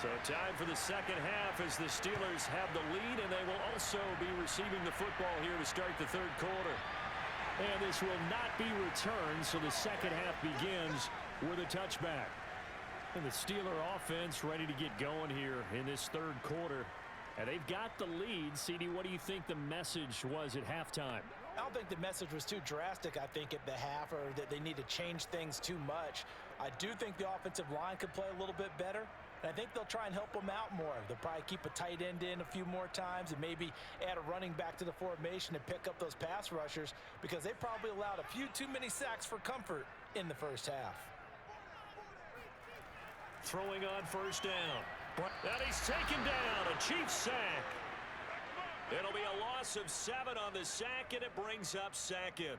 S2: So time for the second half as the Steelers have the lead, and they will also be receiving the football here to start the third quarter. And this will not be returned, so the second half begins with a touchback. And the Steeler offense ready to get going here in this third quarter. And they've got the lead. CD, what do you think the message was at halftime?
S4: I don't think the message was too drastic, I think, at the half, or that they need to change things too much. I do think the offensive line could play a little bit better. And I think they'll try and help them out more. They'll probably keep a tight end in a few more times and maybe add a running back to the formation and pick up those pass rushers because they probably allowed a few too many sacks for comfort in the first half.
S2: Throwing on first down. And he's taken down. A Chiefs sack. It'll be a loss of 7 on the sack, and it brings up second.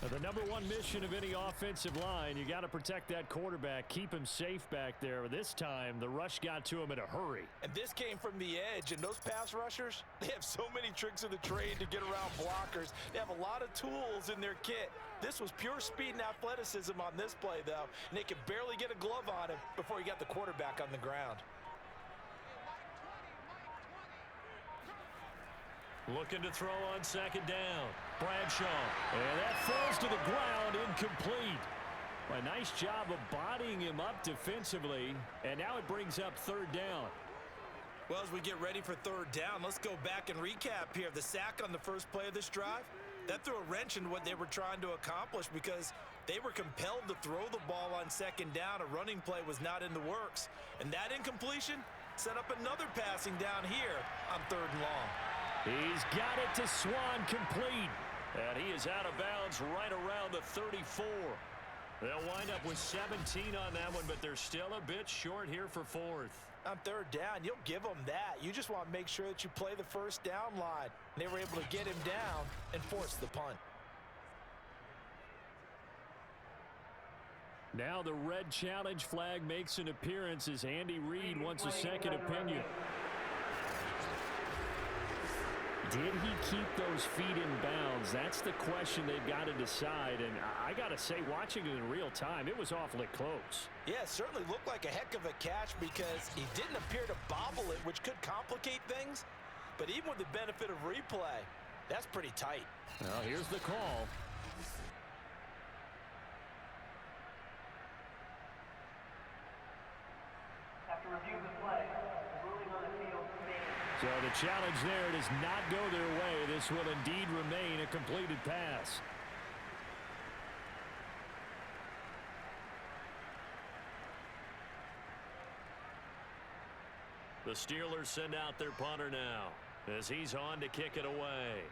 S2: Now, the number one mission of any offensive line, you got to protect that quarterback, keep him safe back there. This time, the rush got to him in a hurry.
S4: And this came from the edge, and those pass rushers, they have so many tricks of the trade to get around blockers. They have a lot of tools in their kit. This was pure speed and athleticism on this play, though, and they could barely get a glove on him before he got the quarterback on the ground.
S2: Looking to throw on second down. Bradshaw. And that falls to the ground, incomplete. A nice job of bodying him up defensively. And now it brings up third down.
S3: Well, as we get ready for third down, let's go back and recap here. The sack on the first play of this drive, that threw a wrench in what they were trying to accomplish because they were compelled to throw the ball on second down. A running play was not in the works. And that incompletion set up another passing down here on third and long.
S2: He's got it to Swan, complete. And he is out of bounds right around the 34. They'll wind up with 17 on that one, but they're still a bit short here for fourth.
S4: On third down, you'll give them that. You just want to make sure that you play the first down line. They were able to get him down and force the punt.
S2: Now the red challenge flag makes an appearance as Andy Reid wants a second opinion. Did he keep those feet in bounds? That's the question they've got to decide. And I got to say, watching it in real time, it was awfully close.
S4: Yeah, it certainly looked like a heck of a catch because he didn't appear to bobble it, which could complicate things. But even with the benefit of replay, that's pretty tight.
S2: Well, here's the call.
S6: After review the play, the ruling on the field stands.
S2: So the challenge there does not go their way. This will indeed remain a completed pass. The Steelers send out their punter now as he's on to kick it away.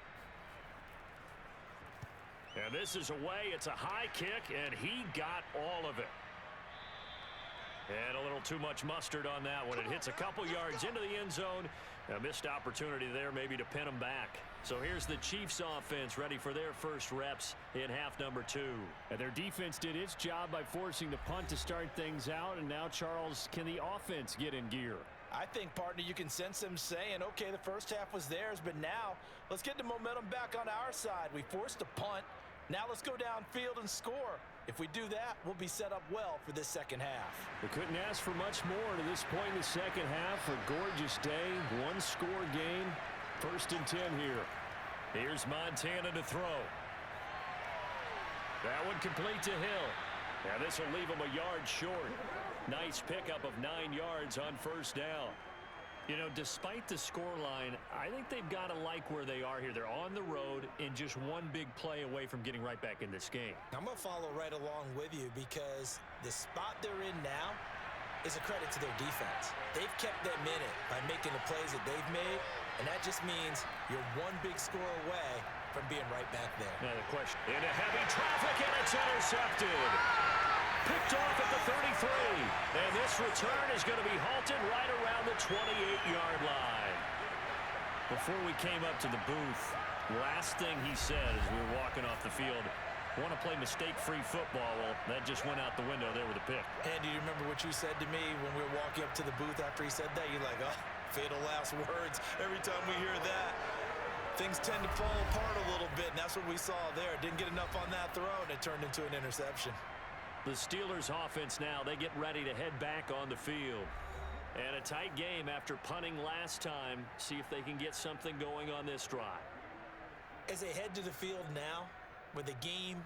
S2: And this is away. It's a high kick, and he got all of it. And a little too much mustard on that one. It hits a couple yards into the end zone. A missed opportunity there maybe to pin them back. So here's the Chiefs offense ready for their first reps in half number 2. And their defense did its job by forcing the punt to start things out. And now, Charles, can the offense get in gear?
S4: I think, partner, you can sense them saying, okay, the first half was theirs, but now let's get the momentum back on our side. We forced a punt. Now let's go downfield and score. If we do that, we'll be set up well for this second half.
S2: We couldn't ask for much more to this point in the second half. A gorgeous day, one-score game. First and 10 here. Here's Montana to throw. That one complete to Hill. Now this will leave him a yard short. Nice pickup of 9 yards on first down. You know, despite the scoreline, I think they've got to like where they are here. They're on the road and just one big play away from getting right back in this game.
S3: I'm going to follow right along with you because the spot they're in now is a credit to their defense. They've kept them in it by making the plays that they've made, and that just means you're one big score away from being right back there.
S2: Now the question. Into heavy traffic, and it's intercepted. Picked off at the 33. And this return is going to be halted right around the 28-yard line. Before we came up to the booth, last thing he said as we were walking off the field, want to play mistake-free football. Well, that just went out the window there with a pick.
S3: And do you remember what you said to me when we were walking up to the booth after he said that? You're like, oh, fatal last words. Every time we hear that, things tend to fall apart a little bit, and that's what we saw there. Didn't get enough on that throw, and it turned into an interception.
S2: The Steelers offense now, they get ready to head back on the field. And a tight game after punting last time. See if they can get something going on this drive.
S3: As they head to the field now, with the game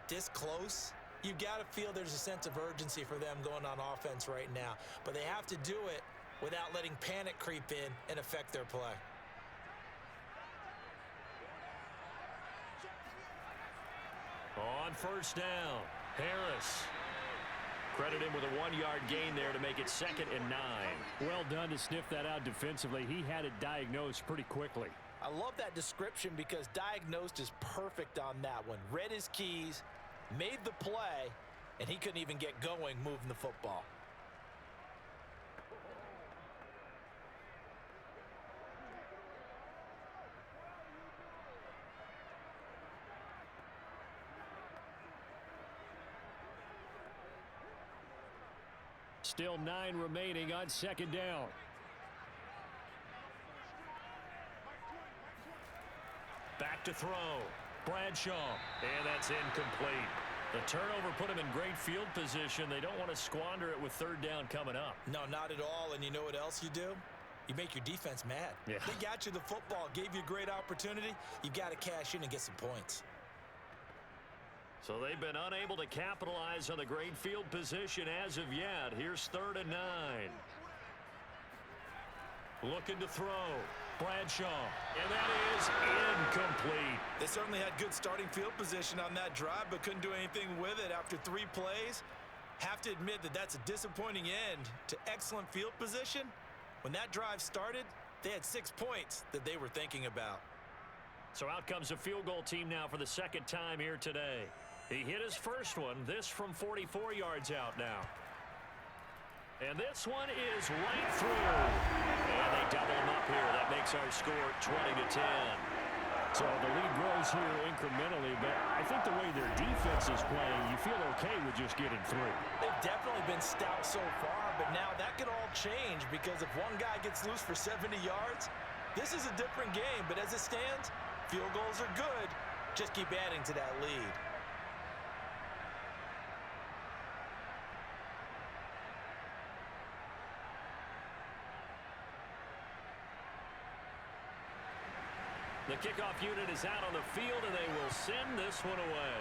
S3: this close, you've got to feel there's a sense of urgency for them going on offense right now. But they have to do it without letting panic creep in and affect their play.
S2: On first down, Harris. Credit him with a 1-yard gain there to make it 2nd and 9.
S7: Well done to sniff that out defensively. He had it diagnosed pretty quickly.
S4: I love that description because diagnosed is perfect on that one. Read his keys, made the play, and he couldn't even get going moving the football.
S7: Still 9 remaining on 2nd down.
S2: Back to throw. Bradshaw. And that's incomplete. The turnover put him in great field position. They don't want to squander it with 3rd down coming up.
S3: No, not at all. And you know what else you do? You make your defense mad.
S2: Yeah.
S3: They got you the football, gave you a great opportunity. You've got to cash in and get some points.
S2: So they've been unable to capitalize on the great field position as of yet. Here's 3rd and 9. Looking to throw. Bradshaw. And that is incomplete.
S3: They certainly had good starting field position on that drive, but couldn't do anything with it after 3 plays. Have to admit that that's a disappointing end to excellent field position. When that drive started, they had 6 points that they were thinking about.
S2: So out comes a field goal team now for the 2nd time here today. He hit his first one, this from 44 yards out now. And this one is right through. And they double him up here. That makes our score 20-10.
S7: So the lead grows here incrementally, but I think the way their defense is playing, you feel okay with just getting through.
S4: They've definitely been stout so far, but now that could all change because if one guy gets loose for 70 yards, this is a different game. But as it stands, field goals are good. Just keep adding to that lead.
S2: The kickoff unit is out on the field, and they will send this one away.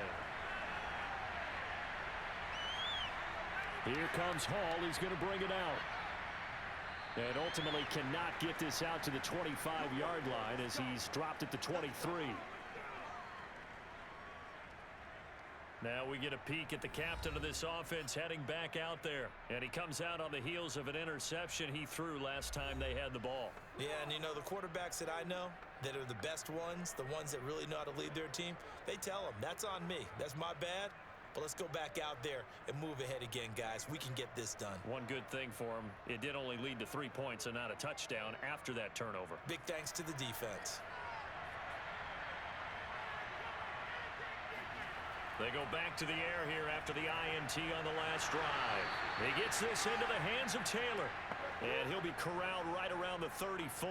S7: Here comes Hall. He's going to bring it out. And ultimately cannot get this out to the 25-yard line as he's dropped at the 23. Now we get a peek at the captain of this offense heading back out there. And he comes out on the heels of an interception he threw last time they had the ball.
S3: Yeah, and you know, the quarterbacks that I know that are the best ones, the ones that really know how to lead their team, they tell them, that's on me. That's my bad. But let's go back out there and move ahead again, guys. We can get this done.
S2: One good thing for him, it did only lead to 3 points and not a touchdown after that turnover.
S3: Big thanks to the defense.
S2: They go back to the air here after the INT on the last drive. He gets this into the hands of Taylor. And he'll be corralled right around the 34.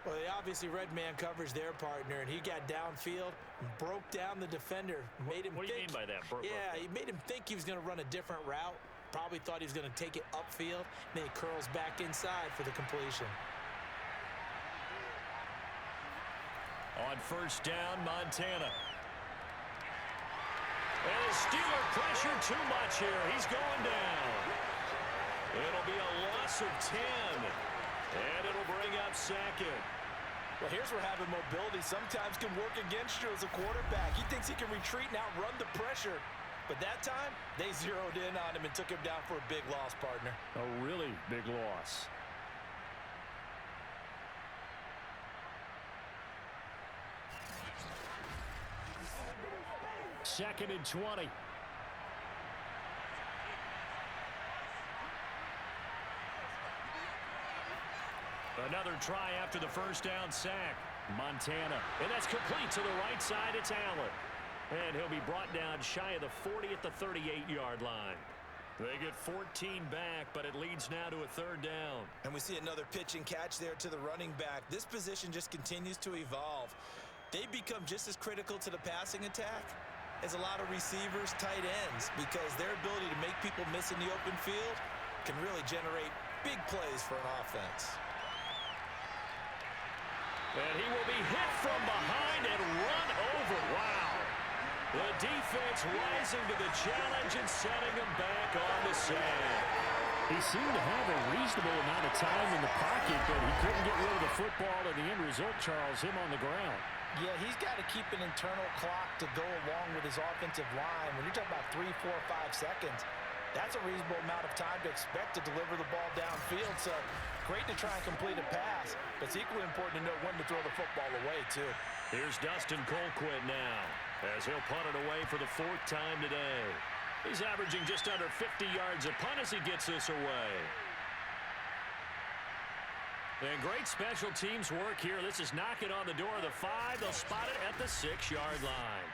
S3: Well, they obviously read man coverage their partner, and he got downfield, broke down the defender, made him
S2: What do you mean by that?
S3: Yeah, he made him think he was going to run a different route. Probably thought he was going to take it upfield. Then he curls back inside for the completion.
S2: On first down, Montana. And the Steeler pressure too much here. He's going down. It'll be a loss of 10. And it'll bring up 2nd.
S4: Well, here's where having mobility sometimes can work against you as a quarterback. He thinks he can retreat and outrun the pressure. But that time, they zeroed in on him and took him down for a big loss, partner.
S7: A really big loss. Second and 20.
S2: Another try after the first down sack. Montana. And that's complete to the right side. It's Allen. And he'll be brought down shy of the 40 at the 38-yard line. They get 14 back, but it leads now to a 3rd down.
S3: And we see another pitch and catch there to the running back. This position just continues to evolve. They become just as critical to the passing attack as a lot of receivers, tight ends, because their ability to make people miss in the open field can really generate Big plays for an offense.
S2: And he will be hit from behind and run over. Wow. The defense rising to the challenge and setting him back on the sand.
S7: He seemed to have a reasonable amount of time in the pocket, but he couldn't get rid of the football, and the end result, Charles, him on the ground.
S4: Yeah, he's got to keep an internal clock to go along with his offensive line. When you're talking about 3, 4, 5 seconds, that's a reasonable amount of time to expect to deliver the ball downfield. So great to try and complete a pass, but it's equally important to know when to throw the football away, too.
S2: Here's Dustin Colquitt now, as he'll punt it away for the 4th time today. He's averaging just under 50 yards a punt as he gets this away. And great special teams work here. This is knocking on the door of the 5. They'll spot it at the 6-yard line.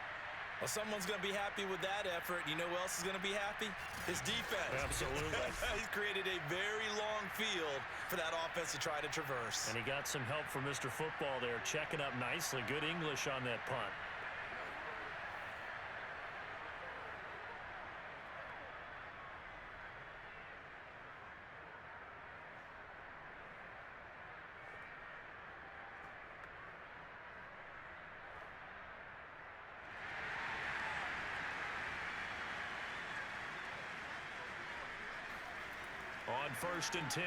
S3: Well, someone's going to be happy with that effort. You know who else is going to be happy? His defense.
S2: Absolutely.
S3: He's created a very long field for that offense to try to traverse.
S7: And he got some help from Mr. Football there, checking up nicely. Good English on that punt. On 1st and 10,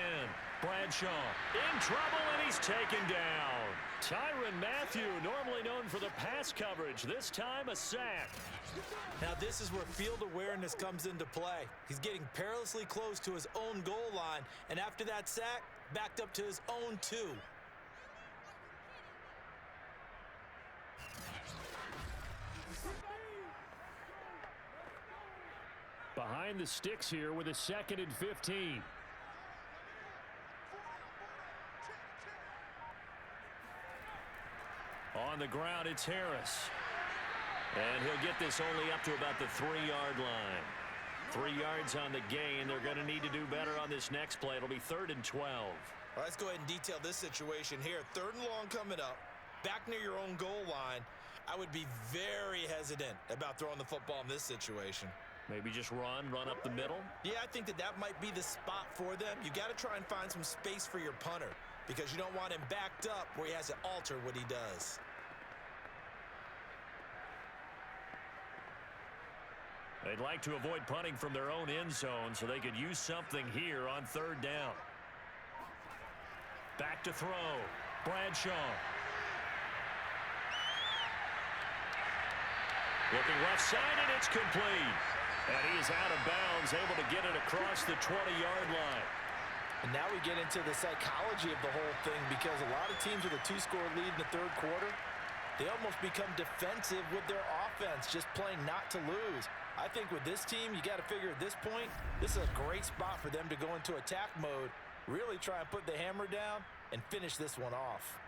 S7: Bradshaw in trouble, and he's taken down. Tyrann Mathieu, normally known for the pass coverage, this time a sack.
S3: Now this is where field awareness comes into play. He's getting perilously close to his own goal line, and after that sack, backed up to his own 2.
S7: Behind the sticks here with a 2nd and 15. On the ground, it's Harris. And he'll get this only up to about the 3-yard line. 3 yards on the gain. They're going to need to do better on this next play. It'll be 3rd and 12.
S3: All right, let's go ahead and detail this situation here. 3rd and long coming up. Back near your own goal line. I would be very hesitant about throwing the football in this situation.
S7: Maybe just run up the middle?
S3: Yeah, I think that might be the spot for them. You got to try and find some space for your punter because you don't want him backed up where he has to alter what he does.
S7: They'd like to avoid punting from their own end zone so they could use something here on 3rd down. Back to throw. Bradshaw. Looking left side, and it's complete. And he is out of bounds, able to get it across the 20-yard line.
S4: And now we get into the psychology of the whole thing because a lot of teams with a 2-score lead in the 3rd quarter, they almost become defensive with their offense, just playing not to lose. I think with this team, you got to figure at this point, this is a great spot for them to go into attack mode, really try and put the hammer down and finish this one off.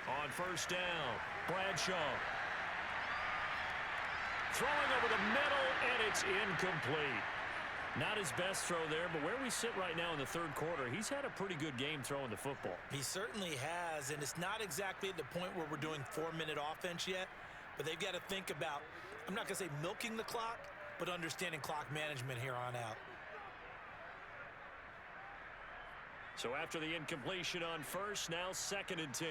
S7: On 1st down, Bradshaw. Throwing over the middle, and it's incomplete. Not his best throw there, but where we sit right now in the 3rd quarter, he's had a pretty good game throwing the football.
S3: He certainly has, and it's not exactly at the point where we're doing 4-minute offense yet, but they've got to think about, I'm not going to say milking the clock, but understanding clock management here on out.
S7: So after the incompletion on 1st, now 2nd and 10.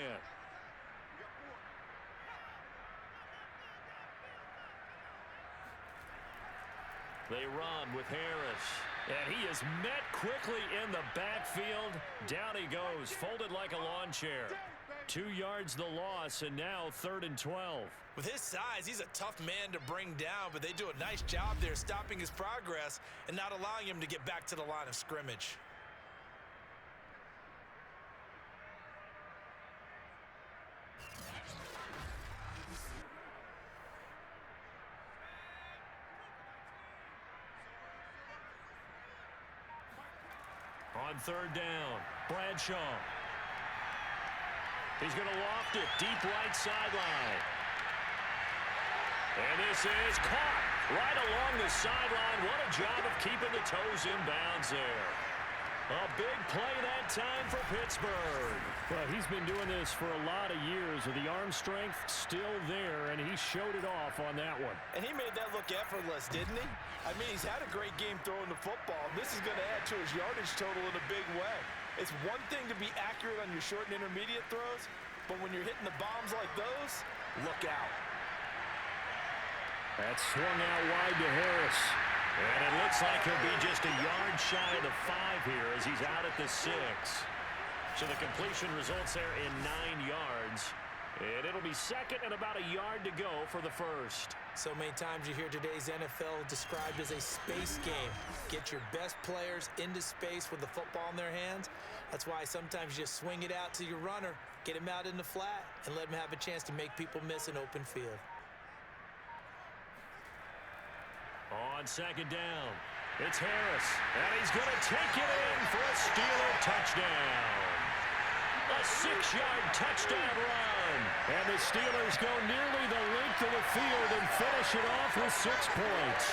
S7: They run with Harris. And he is met quickly in the backfield. Down he goes, folded like a lawn chair. 2 yards the loss, and now 3rd and 12.
S3: With his size, he's a tough man to bring down, but they do a nice job there stopping his progress and not allowing him to get back to the line of scrimmage.
S7: On 3rd down, Bradshaw. He's going to loft it deep right sideline. And this is caught right along the sideline. What a job of keeping the toes in bounds there. A big play that time for Pittsburgh.
S2: Well, he's been doing this for a lot of years with the arm strength still there, and he showed it off on that one.
S4: And he made that look effortless, didn't he? I mean, he's had a great game throwing the football. This is going to add to his yardage total in a big way. It's one thing to be accurate on your short and intermediate throws, but when you're hitting the bombs like those, look out.
S2: That's swung out wide to Harris.
S7: And it looks like he'll be just a yard shy of the 5 here as he's out at the 6. So the completion results there in 9 yards. And it'll be second and about a yard to go for the first.
S3: So many times you hear today's NFL described as a space game. Get your best players into space with the football in their hands. That's why sometimes you just swing it out to your runner, get him out in the flat, and let him have a chance to make people miss an open field.
S7: On second down, it's Harris, and he's going to take it in for a Steeler touchdown. A 6-yard touchdown run.
S2: And the Steelers go nearly the length of the field and finish it off with 6 points.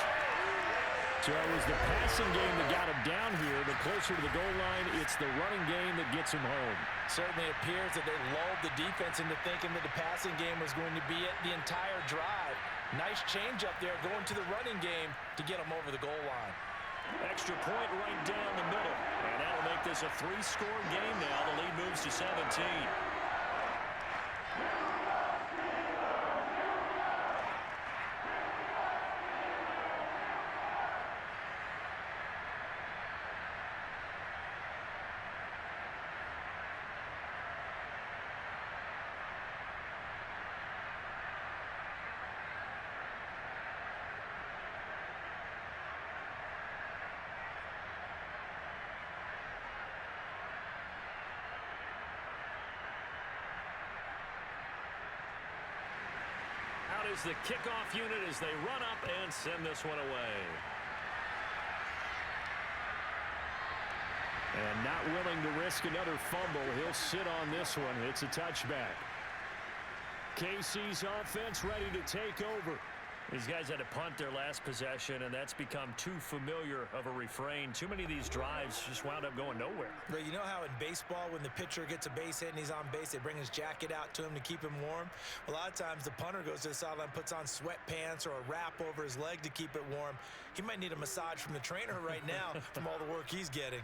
S2: So it was the passing game that got him down here, but closer to the goal line, it's the running game that gets him home.
S4: Certainly appears that they lulled the defense into thinking that the passing game was going to be it the entire drive. Nice change up there going to the running game to get them over the goal line.
S7: Extra point right down the middle. And that'll make this a 3-score game now. The lead moves to 17. Is the kickoff unit as they run up and send this one away.
S2: And not willing to risk another fumble, he'll sit on this one. It's a touchback. KC's offense ready to take over.
S7: These guys had to punt their last possession, and that's become too familiar of a refrain. Too many of these drives just wound up going nowhere.
S3: But you know how in baseball, when the pitcher gets a base hit and he's on base, they bring his jacket out to him to keep him warm? A lot of times the punter goes to the sideline, puts on sweatpants or a wrap over his leg to keep it warm. He might need a massage from the trainer right now from all the work he's getting.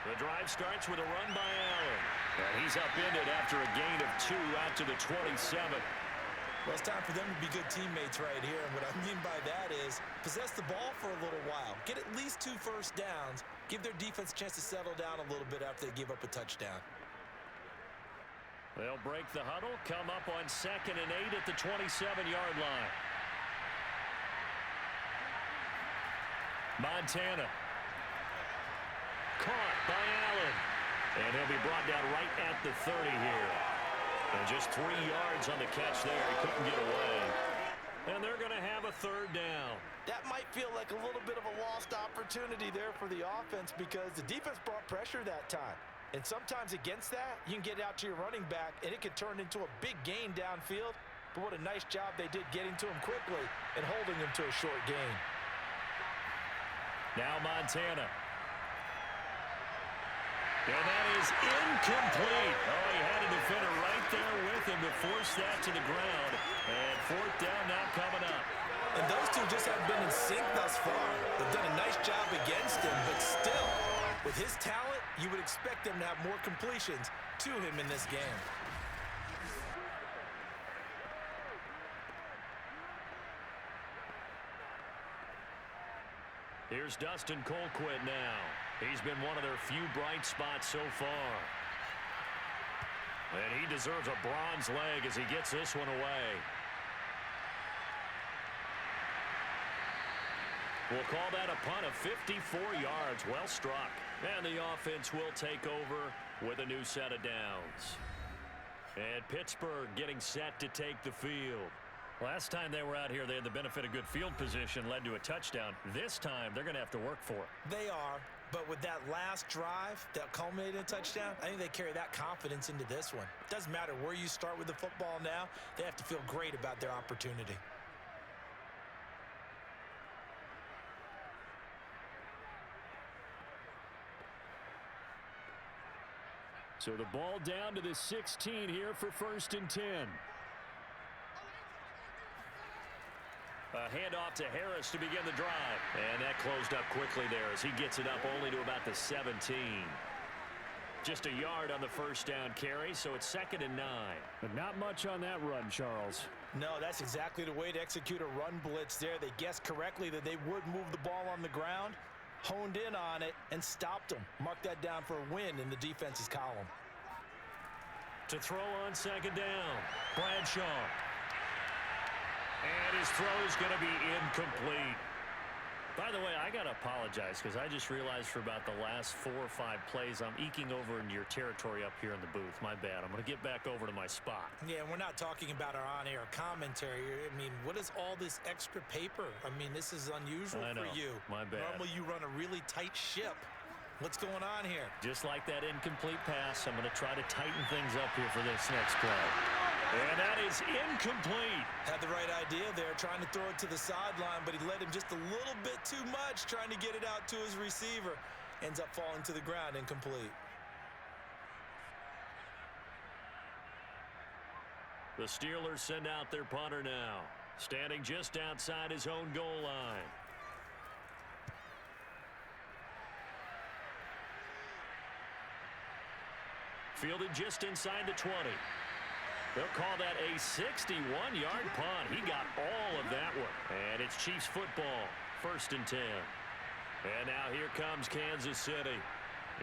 S7: The drive starts with a run by Allen. And he's upended after a gain of 2 out to the 27.
S3: Well, it's time for them to be good teammates right here. And what I mean by that is possess the ball for a little while. Get at least 2 first downs. Give their defense a chance to settle down a little bit after they give up a touchdown.
S7: They'll break the huddle, come up on 2nd and 8 at the 27-yard line. Montana. Caught by Allen. And he'll be brought down right at the 30 here. And just 3 yards on the catch there. He couldn't get away. And they're going to have a 3rd down.
S4: That might feel like a little bit of a lost opportunity there for the offense because the defense brought pressure that time. And sometimes against that, you can get out to your running back, and it could turn into a big gain downfield. But what a nice job they did getting to him quickly and holding him to a short gain.
S7: Now Montana. And that is incomplete. Oh, he had a defender right there with him to force that to the ground. And 4th down now coming up.
S3: And those two just haven't been in sync thus far. They've done a nice job against him, but still, with his talent, you would expect them to have more completions to him in this game.
S7: Here's Dustin Colquitt now. He's been one of their few bright spots so far. And he deserves a bronze leg as he gets this one away. We'll call that a punt of 54 yards. Well struck. And the offense will take over with a new set of downs. And Pittsburgh getting set to take the field. Last time they were out here, they had the benefit of good field position, led to a touchdown. This time, they're going to have to work for it.
S3: They are, But with that last drive that culminated in a touchdown, I think they carry that confidence into this one. Doesn't matter where you start with the football now. They have to feel great about their opportunity.
S2: So the ball down to the 16 here for 1st and 10. A handoff to Harris to begin the drive. And that closed up quickly there as he gets it up only to about the 17. Just a yard on the first down carry, so it's 2nd and 9.
S7: But not much on that run, Charles.
S3: No, that's exactly the way to execute a run blitz there. They guessed correctly that they would move the ball on the ground, honed in on it, and stopped them. Mark that down for a win in the defense's column.
S2: To throw on 2nd down, Bradshaw. And his throw is going to be incomplete. By the way, I got to apologize because I just realized for about the last 4 or 5 plays, I'm eking over into your territory up here in the booth. My bad. I'm going to get back over to my spot.
S3: Yeah, and we're not talking about our on-air commentary. I mean, what is all this extra paper? I mean, this is unusual for you.
S2: My bad.
S3: Normally you run a really tight ship. What's going on here?
S2: Just like that incomplete pass, I'm going to try to tighten things up here for this next play. And that is incomplete.
S3: Had the right idea there, trying to throw it to the sideline, but he led him just a little bit too much, trying to get it out to his receiver. Ends up falling to the ground, incomplete.
S2: The Steelers send out their punter now, standing just outside his own goal line. Fielded just inside the 20. They'll call that a 61-yard punt. He got all of that one. And it's Chiefs football, 1st and 10. And now here comes Kansas City.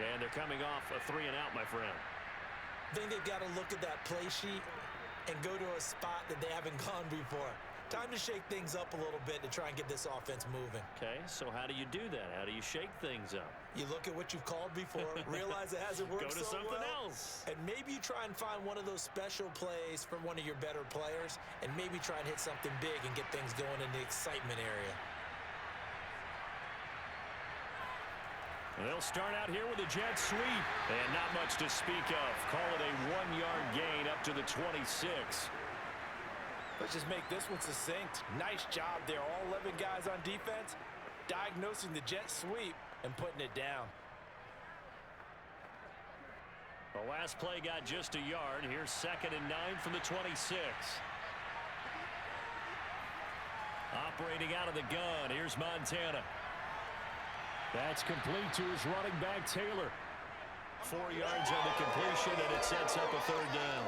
S2: And they're coming off a 3-and-out, my friend.
S3: I think they've got to look at that play sheet and go to a spot that they haven't gone before. Time to shake things up a little bit to try and get this offense moving.
S2: Okay, so how do you do that? How do you shake things up?
S3: You look at what you've called before, realize it hasn't worked
S2: Go to
S3: so
S2: something
S3: well,
S2: else.
S3: and maybe you try and find one of those special plays for one of your better players, and maybe try and hit something big and get things going in the excitement area.
S2: They'll start out here with a jet sweep. And not much to speak of. Call it a 1-yard gain up to the 26.
S4: Let's just make this one succinct. Nice job there. All 11 guys on defense diagnosing the jet sweep and putting it down.
S2: The last play got just a yard. Here's 2nd and 9 from the 26. Operating out of the gun. Here's Montana. That's complete to his running back, Taylor. 4 yards on the completion, and it sets up a 3rd down.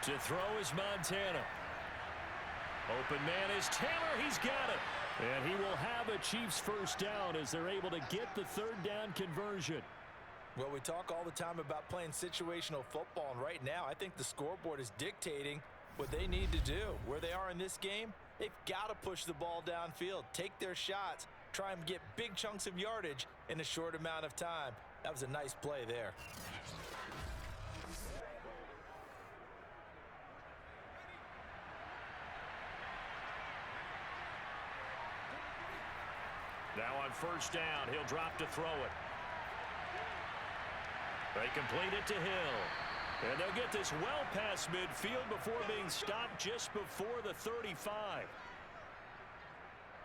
S2: To throw is Montana. Open man is Taylor. He's got it. And he will have a Chiefs 1st down as they're able to get the 3rd down conversion.
S4: Well, we talk all the time about playing situational football, and right now I think the scoreboard is dictating what they need to do. Where they are in this game, they've got to push the ball downfield, take their shots, try and get big chunks of yardage in a short amount of time. That was a nice play there.
S2: Now on 1st down, he'll drop to throw it. They complete it to Hill. And they'll get this well past midfield before being stopped just before the 35.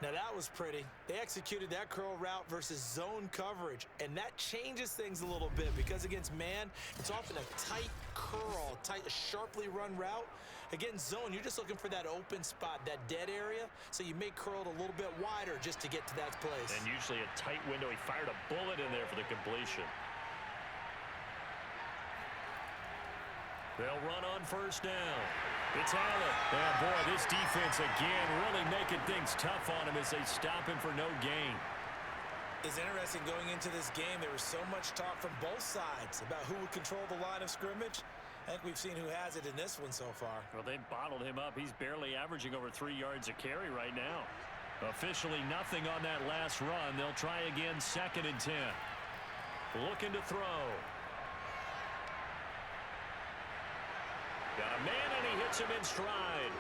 S3: Now that was pretty. They executed that curl route versus zone coverage, and that changes things a little bit because against man, it's often a tight curl, sharply run route. Against zone, you're just looking for that open spot, that dead area, so you may curl it a little bit wider just to get to that place.
S2: And usually a tight window. He fired a bullet in there for the completion. They'll run on 1st down. It's Allen. And boy, this defense again really making things tough on him as they stop him for no gain.
S3: It's interesting going into this game. There was so much talk from both sides about who would control the line of scrimmage. I think we've seen who has it in this one so far.
S7: Well, they've bottled him up. He's barely averaging over 3 yards a carry right now. Officially nothing on that last run. They'll try again, 2nd and 10. Looking to throw. Got a man, and he hits him in stride.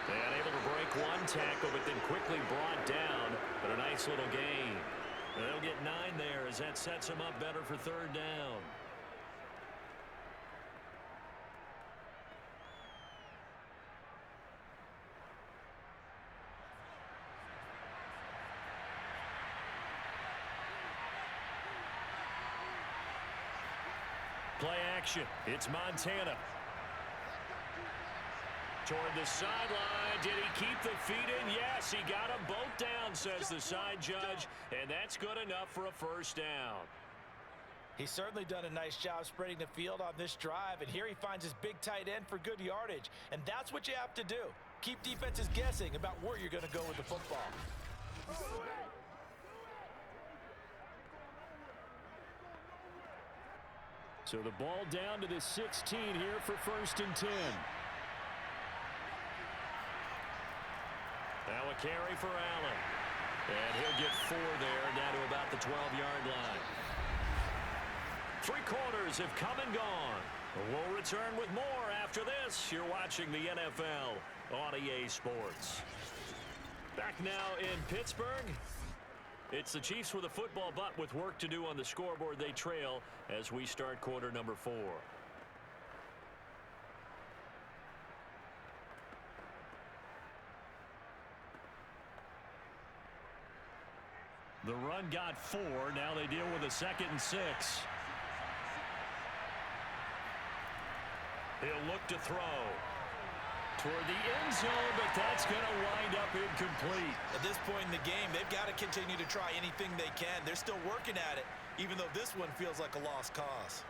S7: And able to break one tackle, but then quickly brought down. But a nice little gain. They'll get 9 there as that sets him up better for 3rd down. Play action. It's Montana. Toward the sideline. Did he keep the feet in? Yes, he got them both down, says the side judge. And that's good enough for a 1st down.
S4: He's certainly done a nice job spreading the field on this drive. And here he finds his big tight end for good yardage. And that's what you have to do. Keep defenses guessing about where you're going to go with the football.
S2: So the ball down to the 16 here for 1st and 10.
S7: Now a carry for Allen. And he'll get 4 there, down to about the 12-yard line. 3 quarters have come and gone. We'll return with more after this. You're watching the NFL on EA Sports. Back now in Pittsburgh. It's the Chiefs with a football, but with work to do on the scoreboard. They trail as we start quarter number 4. The run got 4. Now they deal with a 2nd and 6. He'll look to throw toward the end zone, but that's going to wind up incomplete.
S3: At this point in the game, they've got to continue to try anything they can. They're still working at it, even though this one feels like a lost cause.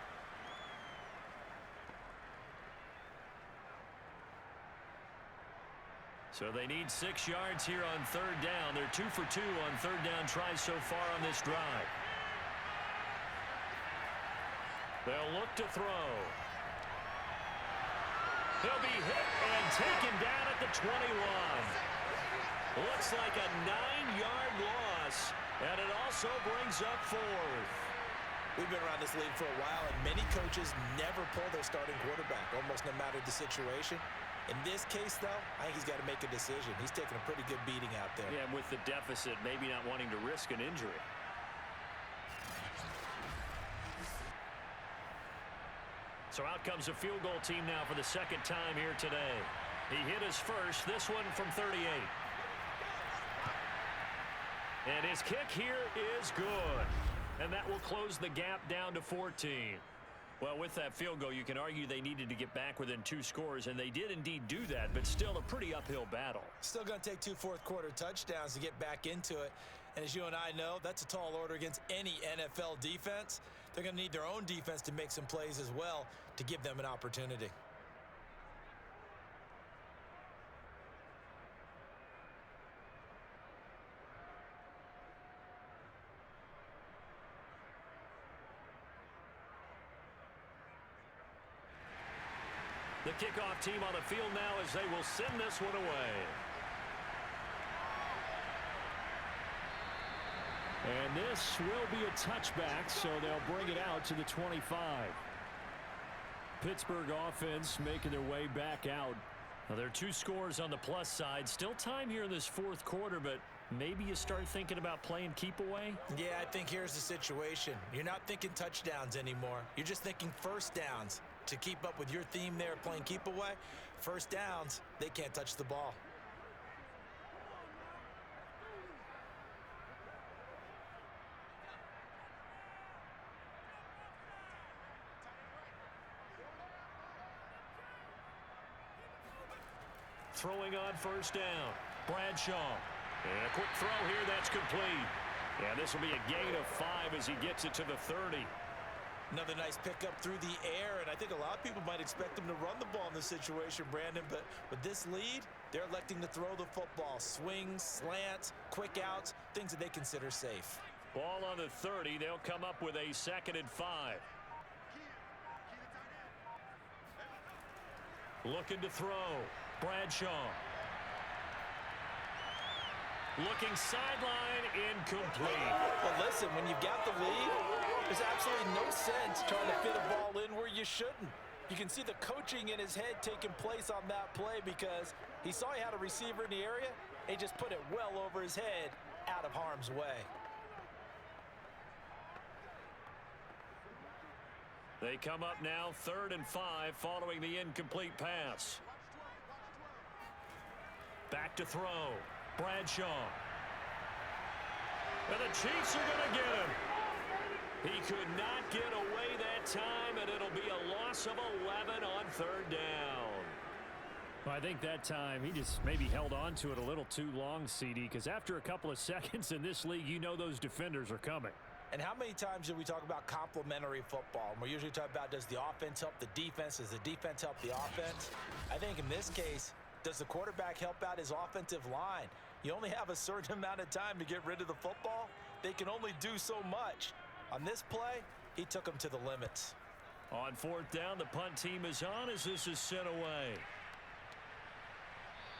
S7: So they need 6 yards here on 3rd down. They're 2 for 2 on 3rd down tries so far on this drive. They'll look to throw. He'll be hit and taken down at the 21. Looks like a 9-yard loss, and it also brings up 4th.
S3: We've been around this league for a while, and many coaches never pull their starting quarterback, almost no matter the situation. In this case, though, I think he's got to make a decision. He's taking a pretty good beating out there.
S7: Yeah, with the deficit, maybe not wanting to risk an injury. So out comes a field goal team now for the 2nd time here today. He hit his first, this one from 38. And his kick here is good. And that will close the gap down to 14. Well, with that field goal, you can argue they needed to get back within 2 scores, and they did indeed do that, but still a pretty uphill battle.
S3: Still going to take 2 fourth-quarter touchdowns to get back into it. And as you and I know, that's a tall order against any NFL defense. They're going to need their own defense to make some plays as well to give them an opportunity.
S7: The kickoff team on the field now as they will send this one away.
S2: And this will be a touchback, so they'll bring it out to the 25. Pittsburgh offense making their way back out.
S7: Now, there are 2 scores on the plus side. Still time here in this 4th quarter, but maybe you start thinking about playing keep away?
S3: Yeah, I think here's the situation. You're not thinking touchdowns anymore. You're just thinking 1st downs. To keep up with your theme there playing keep away, 1st downs, they can't touch the ball.
S7: Throwing on 1st down. Bradshaw. And a quick throw here, that's complete. And this will be a gain of 5 as he gets it to the 30.
S3: Another nice pickup through the air, and I think a lot of people might expect them to run the ball in this situation, Brandon, but with this lead, they're electing to throw the football. Swings, slants, quick outs, things that they consider safe.
S7: Ball on the 30. They'll come up with a 2nd and 5. Looking to throw. Bradshaw. Looking sideline, incomplete.
S4: Well, listen, when you've got the lead, there's absolutely no sense trying to fit a ball in where you shouldn't. You can see the coaching in his head taking place on that play because he saw he had a receiver in the area. He just put it well over his head out of harm's way.
S7: They come up now 3rd and 5 following the incomplete pass. Back to throw. Bradshaw. And the Chiefs are going to get him. He could not get away that time, and it'll be a loss of 11 on 3rd down.
S2: Well, I think that time he just maybe held on to it a little too long, CD, because after a couple of seconds in this league, you know those defenders are coming.
S4: And how many times do we talk about complementary football? And we usually talk about, does the offense help the defense? Does the defense help the offense? I think in this case, does the quarterback help out his offensive line? You only have a certain amount of time to get rid of the football. They can only do so much. On this play, he took them to the limits.
S7: On 4th down, the punt team is on as this is sent away.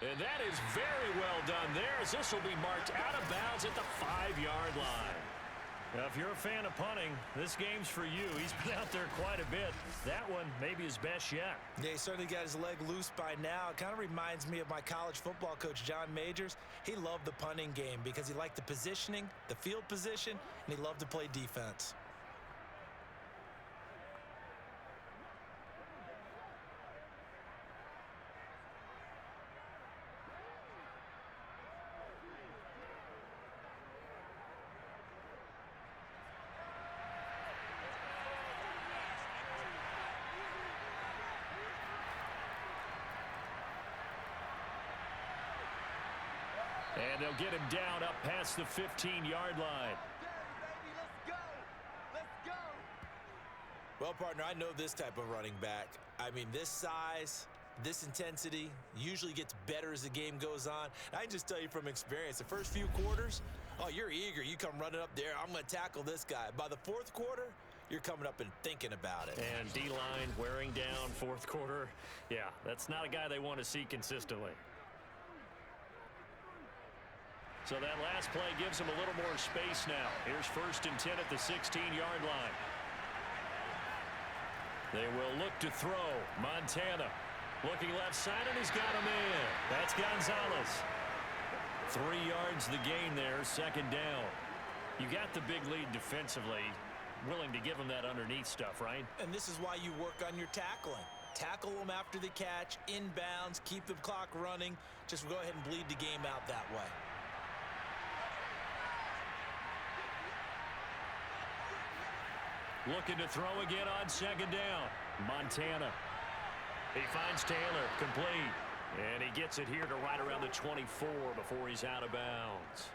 S7: And that is very well done there, as this will be marked out of bounds at the 5-yard line. Now, if you're a fan of punting, this game's for you. He's been out there quite a bit. That one maybe his best yet.
S4: Yeah, he certainly got his leg loose by now. It kind of reminds me of my college football coach, John Majors. He loved the punting game because he liked the positioning, the field position, and he loved to play defense.
S7: And they'll get him down up past the 15-yard line.
S4: Well, partner, I know this type of running back. I mean, this size, this intensity usually gets better as the game goes on. I can just tell you from experience, the first few quarters, oh, you're eager. You come running up there, I'm going to tackle this guy. By the 4th quarter, you're coming up and thinking about it.
S7: And D-line wearing down 4th quarter. Yeah, that's not a guy they want to see consistently. So that last play gives him a little more space now. Here's 1st and 10 at the 16-yard line. They will look to throw. Montana looking left side, and he's got him in. That's Gonzalez. 3 yards the gain there, 2nd down. You got the big lead defensively. Willing to give him that underneath stuff, right?
S4: And this is why you work on your tackling. Tackle them after the catch, inbounds, keep the clock running. Just go ahead and bleed the game out that way.
S7: Looking to throw again on 2nd down. Montana. He finds Taylor, complete. And he gets it here to right around the 24 before he's out of bounds.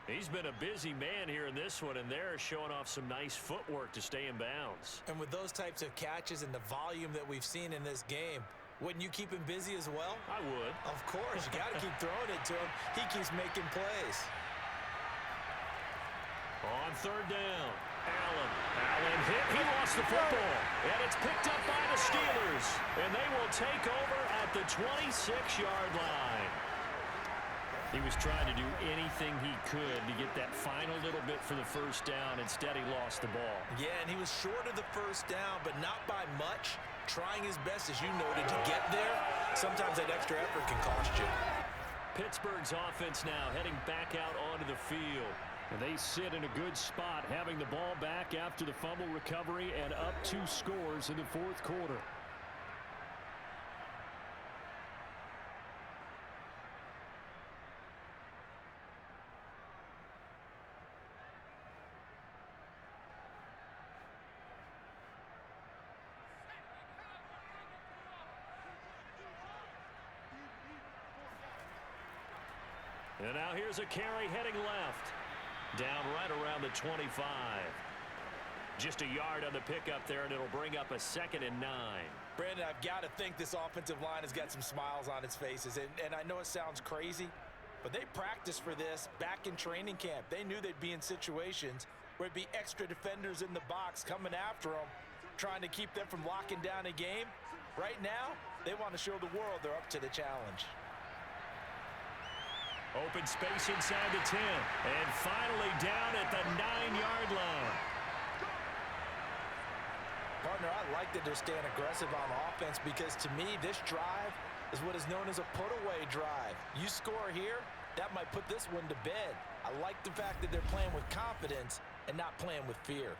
S7: He's been a busy man here in this one, and they're showing off some nice footwork to stay in bounds.
S4: And with those types of catches and the volume that we've seen in this game, wouldn't you keep him busy as well?
S7: I would.
S4: Of course. You got to keep throwing it to him. He keeps making plays.
S7: On 3rd down. Allen hit. He lost the football. And it's picked up by the Steelers. And they will take over at the 26-yard line. He was trying to do anything he could to get that final little bit for the 1st down. Instead, he lost the ball.
S4: Yeah, and he was short of the 1st down, but not by much. Trying his best, as you noted, to get there. Sometimes that extra effort can cost you.
S7: Pittsburgh's offense now heading back out onto the field.
S2: And they sit in a good spot, having the ball back after the fumble recovery and up 2 scores in the 4th quarter.
S7: And now here's a carry heading left. Down right around the 25. Just a yard on the pickup there, and it'll bring up a 2nd and 9.
S4: Brandon, I've got to think this offensive line has got some smiles on its faces. And I know it sounds crazy, but they practiced for this back in training camp. They knew they'd be in situations where it'd be extra defenders in the box coming after them, trying to keep them from locking down a game. Right now, They want to show the world they're up to the challenge.
S2: Open space inside the 10. And finally down at the 9-yard line.
S4: Partner, I like that they're staying aggressive on offense because to me, this drive is what is known as a put-away drive. You score here, that might put this one to bed. I like the fact that they're playing with confidence and not playing with fear.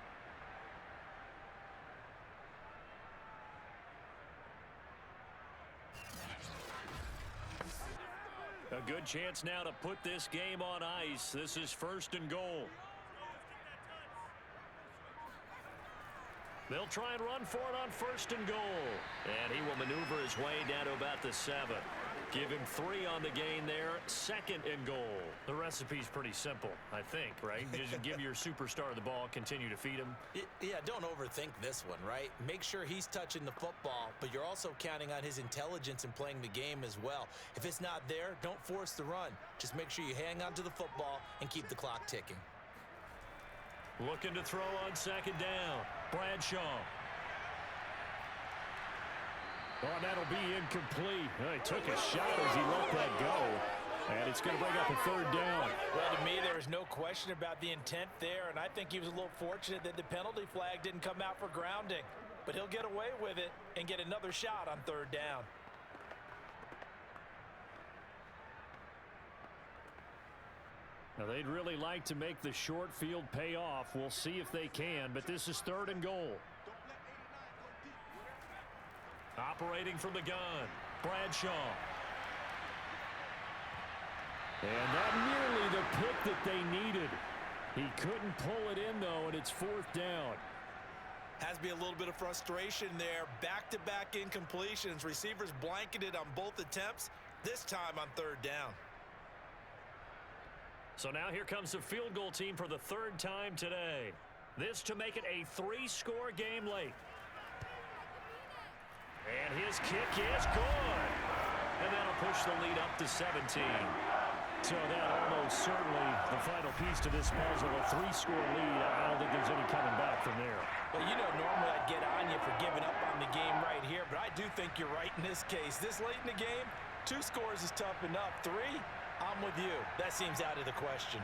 S2: A good chance now to put this game on ice. This is 1st and goal. They'll try and run for it on 1st and goal. And he will maneuver his way down to about the 7. Give him 3 on the gain there. 2nd and goal. The recipe's pretty simple, I think, right? Just give your superstar the ball, continue to feed him.
S3: Yeah, don't overthink this one, right? Make sure he's touching the football, but you're also counting on his intelligence in playing the game as well. If it's not there, don't force the run. Just make sure you hang on to the football and keep the clock ticking.
S2: Looking to throw on 2nd down. Bradshaw. Oh, that'll be incomplete. He took a shot as he let that go. And it's going to bring up a 3rd down.
S4: Well, to me, there was no question about the intent there, and I think he was a little fortunate that the penalty flag didn't come out for grounding. But he'll get away with it and get another shot on 3rd down.
S2: Now, they'd really like to make the short field pay off. We'll see if they can, but this is 3rd and goal. Operating from the gun, Bradshaw. And that nearly the pick that they needed. He couldn't pull it in, though, and it's 4th down.
S3: Has to be a little bit of frustration there. Back-to-back incompletions. Receivers blanketed on both attempts, this time on 3rd down.
S2: So now here comes the field goal team for the 3rd time today. This to make it a 3-score game late. And his kick is good. And that'll push the lead up to 17. So that almost certainly the final piece to this puzzle, a 3-score lead. I don't think there's any coming back from there.
S4: Well, you know, normally I'd get on you for giving up on the game right here, but I do think you're right in this case. This late in the game, 2 scores is tough enough. 3, I'm with you. That seems out of the question.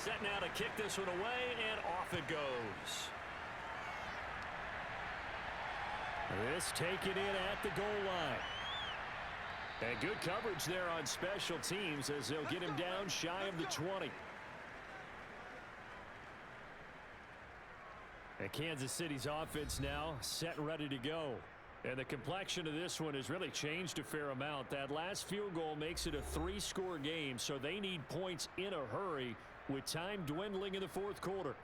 S2: Set now to kick this one away, and off it goes. This taken in at the goal line. And good coverage there on special teams as they'll get him down shy of the 20. And Kansas City's offense now set and ready to go. And the complexion of this one has really changed a fair amount. That last field goal makes it a 3-score game, so they need points in a hurry with time dwindling in the 4th quarter.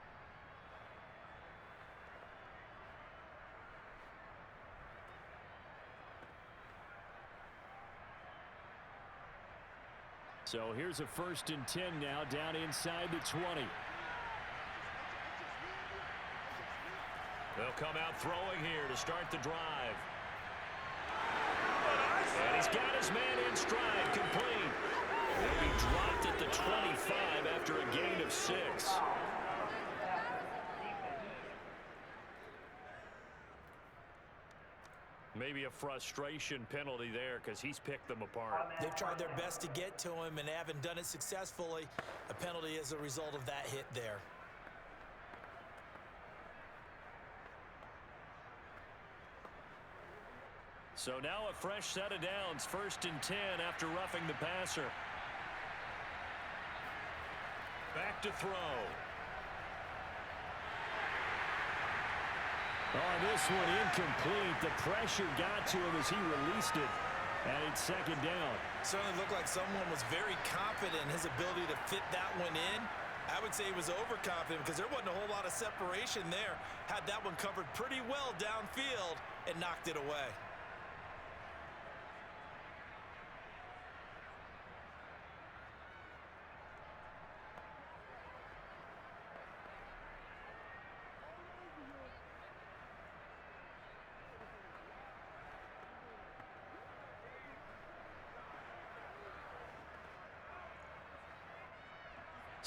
S2: So here's a 1st and 10 now down inside the 20. They'll come out throwing here to start the drive. And he's got his man in stride, complete. He'll be dropped at the 25 after a gain of 6. Maybe a frustration penalty there because he's picked them apart.
S3: They've tried their best to get to him and haven't done it successfully. A penalty as a result of that hit there.
S2: So now a fresh set of downs, 1st and 10 after roughing the passer. Back to throw. Oh, this one incomplete. The pressure got to him as he released it. And it's 2nd down.
S3: Certainly looked like someone was very confident in his ability to fit that one in. I would say he was overconfident because there wasn't a whole lot of separation there. Had that one covered pretty well downfield and knocked it away.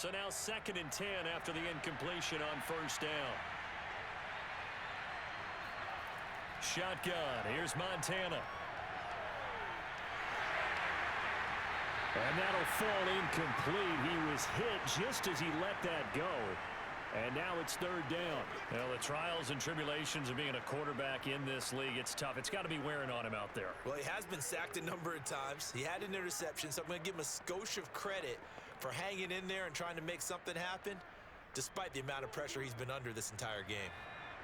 S7: So now 2nd and 10 after the incompletion on first down. Shotgun. Here's Montana. And that'll fall incomplete. He was hit just as he let that go. And now it's 3rd down. Well, the trials and tribulations of being a quarterback in this league, it's tough. It's got to be wearing on him out there.
S3: Well, he has been sacked a number of times. He had an interception, so I'm going to give him a skosh of credit for hanging in there and trying to make something happen, despite the amount of pressure he's been under this entire game.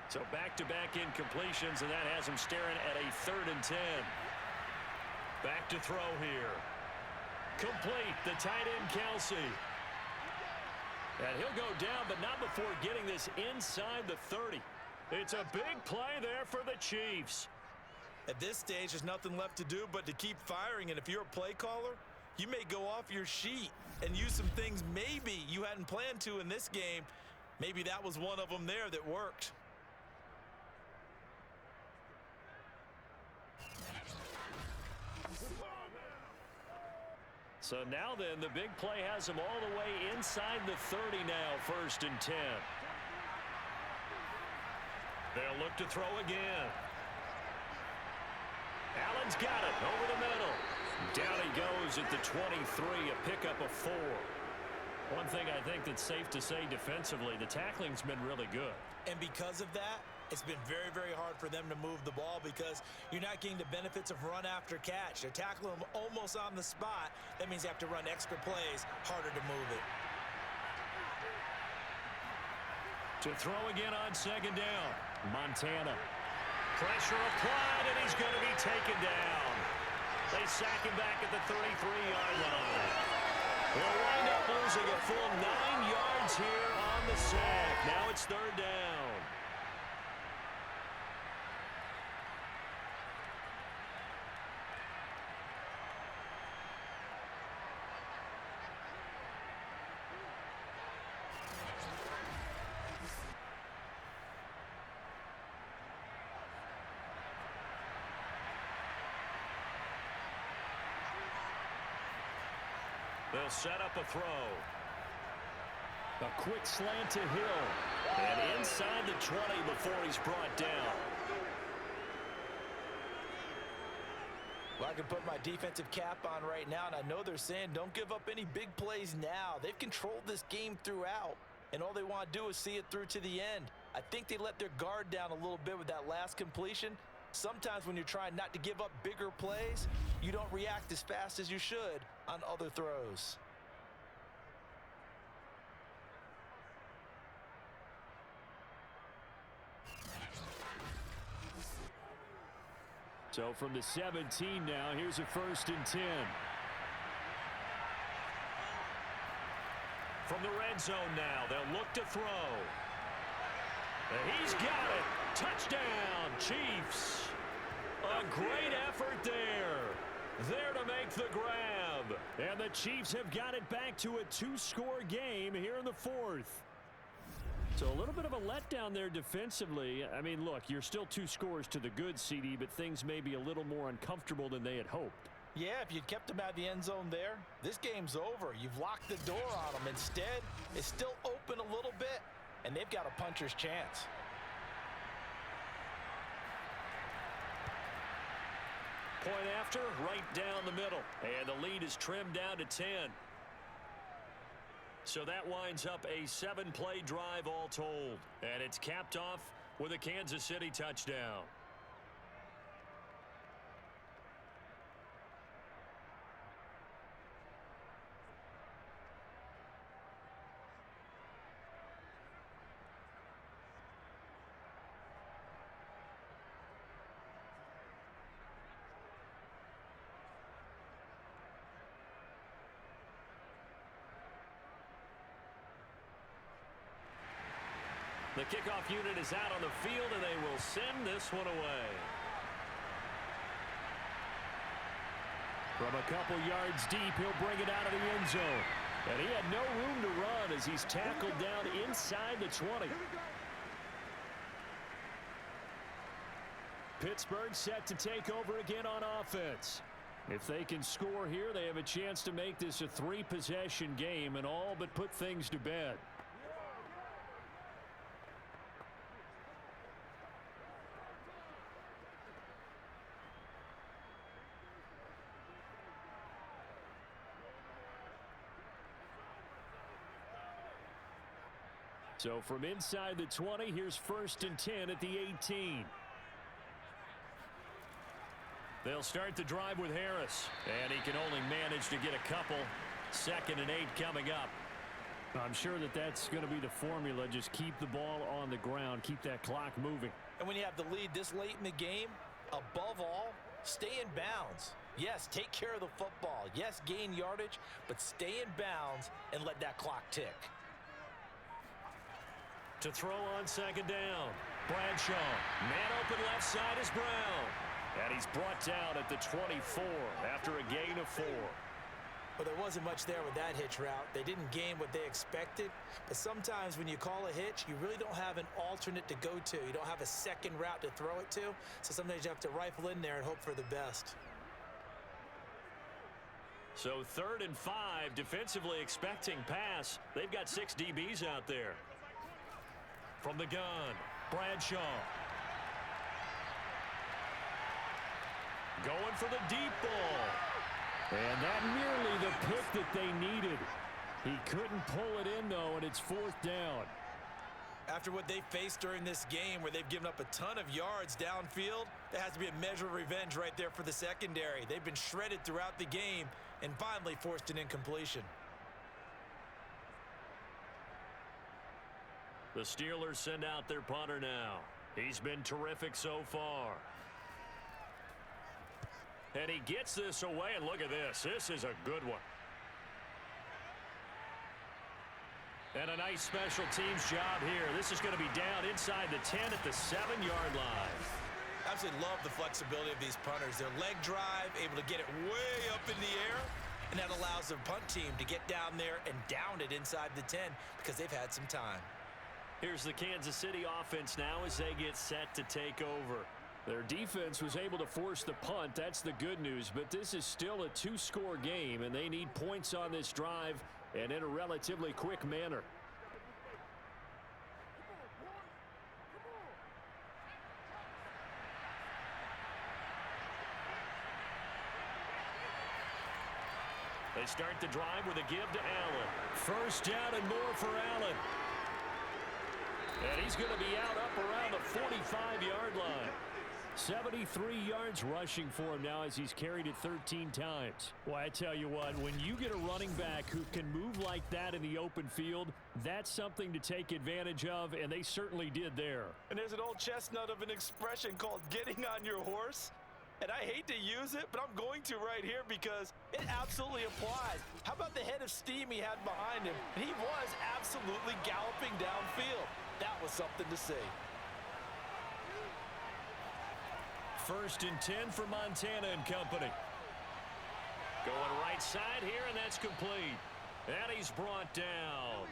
S7: So back-to-back incompletions, and that has him staring at a 3rd and 10. Back to throw here. Complete, the tight end, Kelsey. And he'll go down, but not before getting this inside the 30. It's a big play there for the Chiefs.
S3: At this stage, there's nothing left to do but to keep firing, and if you're a play caller, you may go off your sheet and use some things maybe you hadn't planned to in this game. Maybe that was one of them there that worked.
S7: So now then, the big play has him all the way inside the 30 now, 1st and 10. They'll look to throw again. Allen's got it over the middle. Down he goes at the 23, a pickup of 4. One thing I think that's safe to say defensively, the tackling's been really good.
S3: And because of that, it's been very, very hard for them to move the ball because you're not getting the benefits of run after catch. They're tackling them almost on the spot. That means you have to run extra plays, harder to move it.
S7: To throw again on 2nd down. Montana. Pressure applied, and he's going to be taken down. They sack him back at the 33-yard line. They'll wind up losing a full 9 yards here on the sack. Now it's 3rd down. They'll set up a throw. A quick slant to Hill. And inside the 20 before he's brought down.
S3: Well, I can put my defensive cap on right now, and I know they're saying don't give up any big plays now. They've controlled this game throughout, and all they want to do is see it through to the end. I think they let their guard down a little bit with that last completion. Sometimes when you're trying not to give up bigger plays, you don't react as fast as you should on other throws.
S7: So from the 17 now, here's a 1st and 10. From the red zone now, they'll look to throw. And he's got it. Touchdown, Chiefs. A great effort there. There to make the grab. And the Chiefs have got it back to a 2-score game here in the 4th. So a little bit of a letdown there defensively. I mean, look, you're still 2 scores to the good, CD, but things may be a little more uncomfortable than they had hoped.
S3: Yeah, if you kept them out of the end zone there, this game's over. You've locked the door on them. Instead, it's still open a little bit, and they've got a puncher's chance.
S7: Point after, right down the middle. And the lead is trimmed down to 10. So that winds up a 7-play drive all told. And it's capped off with a Kansas City touchdown. The kickoff unit is out on the field, and they will send this one away. From a couple yards deep, he'll bring it out of the end zone. And he had no room to run as he's tackled down inside the 20. Pittsburgh set to take over again on offense.
S2: If they can score here, they have a chance to make this a 3-possession game and all but put things to bed. So from inside the 20, here's 1st and 10 at the 18. They'll start the drive with Harris, and he can only manage to get a couple. 2nd and 8 coming up. I'm sure that that's going to be the formula. Just keep the ball on the ground, keep that clock moving.
S3: And when you have the lead this late in the game, above all, stay in bounds. Yes, take care of the football. Yes, gain yardage, but stay in bounds and let that clock tick.
S2: To throw on 2nd down, Bradshaw. Man open left side is Brown. And he's brought down at the 24 after a gain of 4.
S3: Well, there wasn't much there with that hitch route. They didn't gain what they expected. But sometimes when you call a hitch, you really don't have an alternate to go to. You don't have a second route to throw it to. So sometimes you have to rifle in there and hope for the best.
S2: So 3rd and 5, defensively expecting pass. They've got 6 DBs out there. From the gun, Bradshaw. Going for the deep ball. And that nearly the pick that they needed. He couldn't pull it in, though, and it's 4th down.
S3: After what they faced during this game where they've given up a ton of yards downfield, there has to be a measure of revenge right there for the secondary. They've been shredded throughout the game and finally forced an incompletion.
S2: The Steelers send out their punter now. He's been terrific so far. And he gets this away, and look at this. This is a good one. And a nice special teams job here. This is going to be down inside the 10 at the 7-yard line.
S3: Absolutely love the flexibility of these punters. Their leg drive, able to get it way up in the air, and that allows the punt team to get down there and down it inside the 10 because they've had some time.
S2: Here's the Kansas City offense now as they get set to take over. Their defense was able to force the punt. That's the good news. But this is still a 2-score game, and they need points on this drive and in a relatively quick manner. They start the drive with a give to Allen. 1st down and more for Allen. And he's going to be out up around the 45-yard line. 73 yards rushing for him now as he's carried it 13 times. Well, I tell you what, when you get a running back who can move like that in the open field, that's something to take advantage of, and they certainly did there.
S4: And there's an old chestnut of an expression called getting on your horse. And I hate to use it, but I'm going to right here because it absolutely applies. How about the head of steam he had behind him? And he was absolutely galloping downfield. That was something to see.
S2: 1st and 10 for Montana and company. Going right side here, and that's complete. And he's brought down.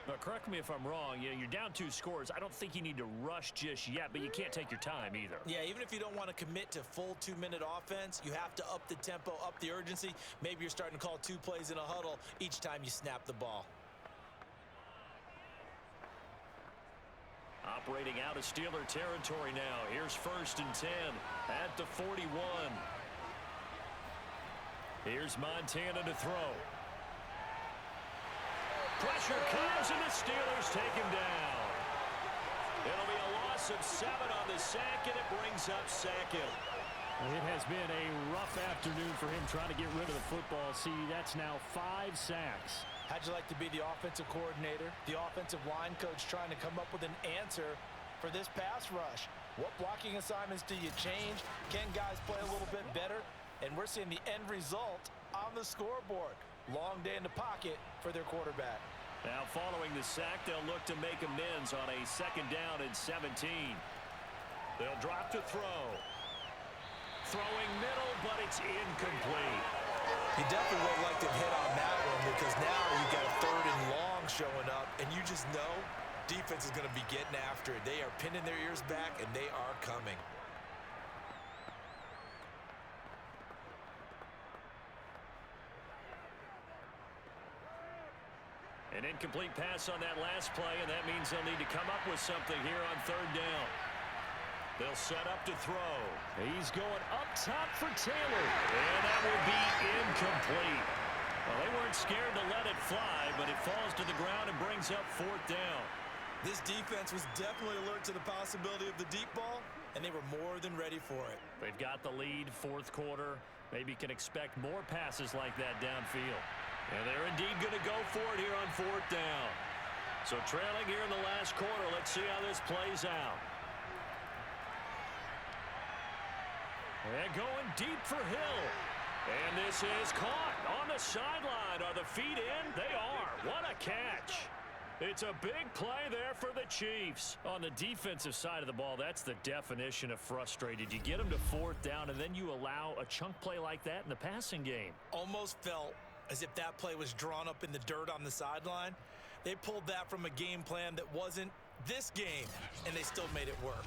S2: Now, correct me if I'm wrong. You're down 2 scores. I don't think you need to rush just yet, but you can't take your time either.
S3: Yeah, even if you don't want to commit to full 2-minute offense, you have to up the tempo, up the urgency. Maybe you're starting to call 2 plays in a huddle each time you snap the ball.
S2: Operating out of Steeler territory now. Here's 1st and 10 at the 41. Here's Montana to throw. Pressure comes, and the Steelers take him down. It'll be a loss of 7 on the sack, and it brings up 2nd.
S5: It has been a rough afternoon for him trying to get rid of the football. See, that's now 5 sacks.
S3: How'd you like to be the offensive coordinator, the offensive line coach trying to come up with an answer for this pass rush? What blocking assignments do you change? Can guys play a little bit better? And we're seeing the end result on the scoreboard. Long day in the pocket for their quarterback.
S2: Now following the sack, they'll look to make amends on a 2nd down and 17. They'll drop to throw. Throwing middle, but it's incomplete.
S3: You definitely would like to hit on that one because now you've got a 3rd and long showing up, and you just know defense is going to be getting after it. They are pinning their ears back, and they are coming.
S7: An incomplete pass on that last play, and that means they'll need to come up with something here on third down. They'll set up to throw. He's going up top for Taylor. And that will be incomplete. Well, they weren't scared to let it fly, but it falls to the ground and brings up fourth down.
S3: This defense was definitely alert to the possibility of the deep ball, and they were more than ready for it.
S7: They've got the lead, fourth quarter. Maybe can expect more passes like that downfield. And they're indeed going to go for it here on fourth down. So trailing here in the last quarter, let's see how this plays out. And going deep for Hill. And this is caught on the sideline. Are the feet in? They are. What a catch. It's a big play there for the Chiefs. On the defensive side of the ball, that's the definition of frustrated. You get them to fourth down, and then you allow a chunk play like that in the passing game.
S3: Almost felt as if that play was drawn up in the dirt on the sideline. They pulled that from a game plan that wasn't this game, and they still made it work.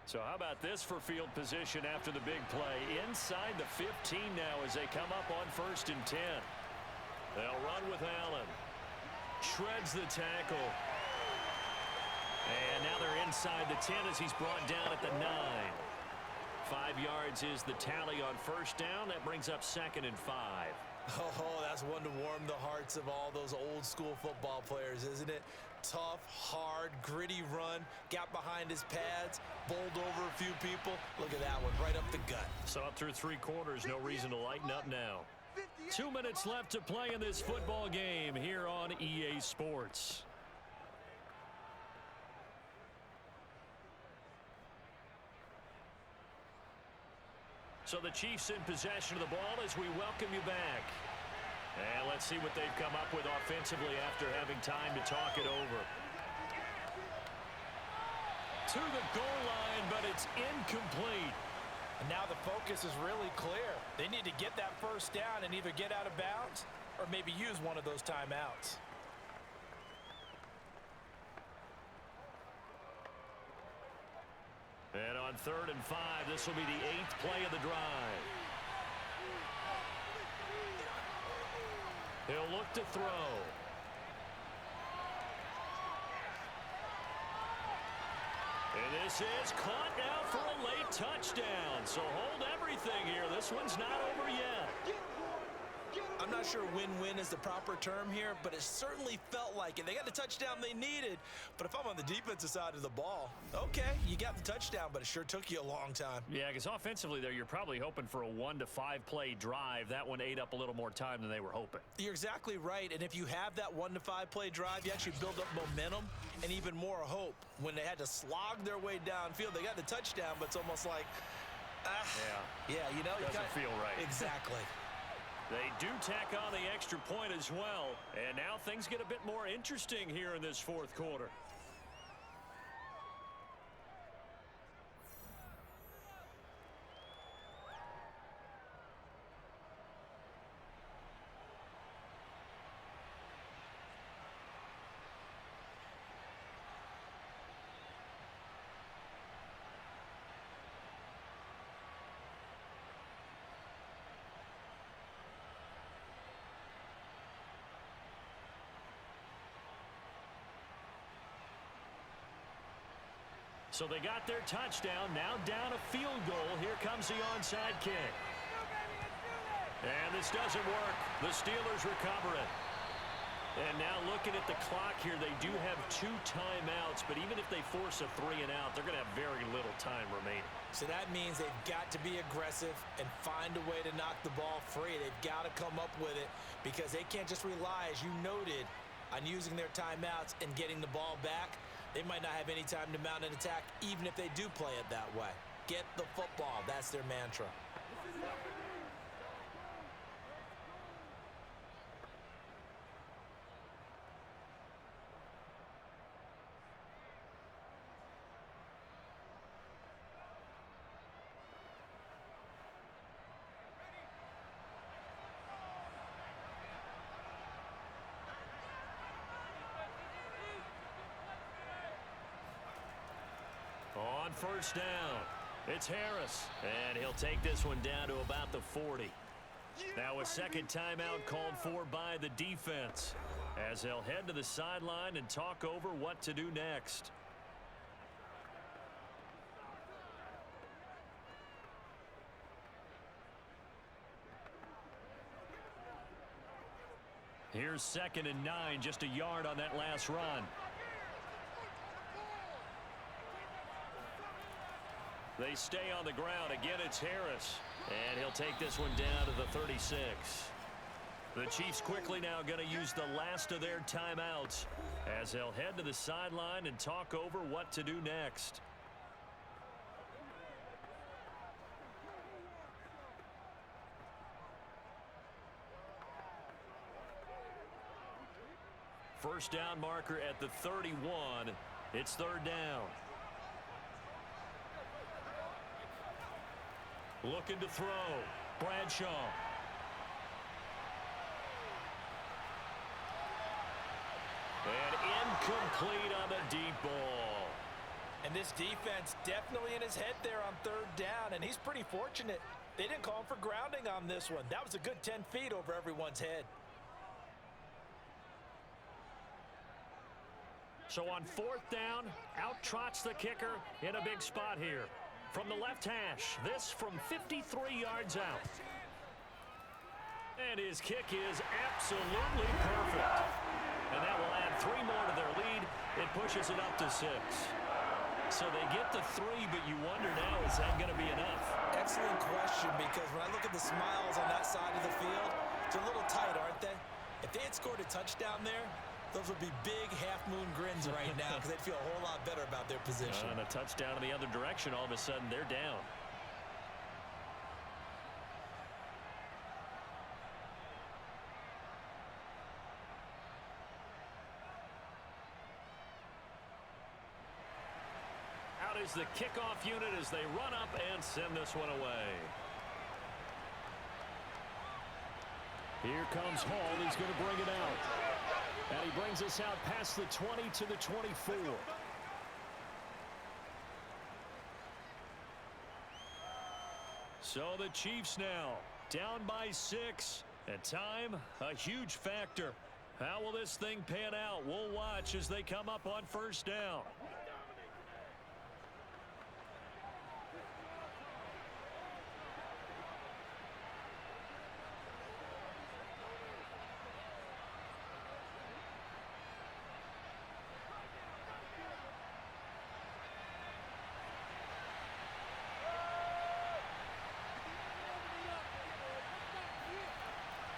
S7: So how about this for field position after the big play? Inside the 15 now as they come up on 1st and 10. They'll run with Allen. Shreds the tackle. And now they're inside the 10 as he's brought down at the 9. 5 yards is the tally on 1st down. That brings up 2nd and 5.
S3: Oh, that's one to warm the hearts of all those old school football players, isn't it? Tough, hard, gritty run, got behind his pads, bowled over a few people. Look at that one, right up the gut.
S7: So up through 3 quarters, no reason to lighten up now. 2 minutes left to play in this football game here on EA Sports. So the Chiefs in possession of the ball as we welcome you back. And let's see what they've come up with offensively after having time to talk it over. To the goal line, but it's incomplete.
S4: And now the focus is really clear. They need to get that first down and either get out of bounds or maybe use one of those timeouts.
S7: And on 3rd and 5, this will be the 8th play of the drive. He'll look to throw. And this is caught now for a late touchdown. So hold everything here. This one's not over yet.
S3: I'm not sure win-win is the proper term here, but it certainly felt like it. They got the touchdown they needed, but if I'm on the defensive side of the ball, okay, you got the touchdown, but it sure took you a long time.
S7: Yeah, because offensively there, you're probably hoping for a 1 to 5 play drive. That one ate up a little more time than they were hoping.
S3: You're exactly right, and if you have that 1 to 5 play drive, you actually build up momentum and even more hope. When they had to slog their way downfield, they got the touchdown, but it's almost like, yeah, you know,
S7: doesn't feel right.
S3: Exactly.
S7: They do tack on the extra point as well. And now things get a bit more interesting here in this 4th quarter. So they got their touchdown, now down a field goal. Here comes the onside kick. And this doesn't work. The Steelers recover it. And now looking at the clock here, they do have 2 timeouts, but even if they force a 3 and out, they're going to have very little time remaining.
S3: So that means they've got to be aggressive and find a way to knock the ball free. They've got to come up with it because they can't just rely, as you noted, on using their timeouts and getting the ball back. They might not have any time to mount an attack, even if they do play it that way. Get the football. That's their mantra.
S7: On 1st down, it's Harris. And he'll take this one down to about the 40. Now a second timeout called for by the defense as they'll head to the sideline and talk over what to do next. Here's 2nd and 9, just a yard on that last run. They stay on the ground. Again, it's Harris. And he'll take this one down to the 36. The Chiefs quickly now going to use the last of their timeouts as they'll head to the sideline and talk over what to do next. First down marker at the 31. It's 3rd down. Looking to throw. Bradshaw. And incomplete on the deep ball.
S4: And this defense definitely in his head there on 3rd down, and he's pretty fortunate. They didn't call him for grounding on this one. That was a good 10 feet over everyone's head.
S7: So on 4th down, out trots the kicker in a big spot here. From the left hash, this from 53 yards out. And his kick is absolutely perfect. And that will add 3 more to their lead. It pushes it up to 6. So they get the 3, but you wonder now, is that going to be enough?
S3: Excellent question, because when I look at the smiles on that side of the field, they're a little tight, aren't they? If they had scored a touchdown there, those would be big half-moon grins right now because they'd feel a whole lot better about their position.
S7: And a touchdown in the other direction, all of a sudden they're down. Out is the kickoff unit as they run up and send this one away.
S2: Here comes Hall. He's going to bring it out. And he brings us out past the 20 to the 24.
S7: So the Chiefs now down by 6. At time, a huge factor. How will this thing pan out? We'll watch as they come up on 1st down.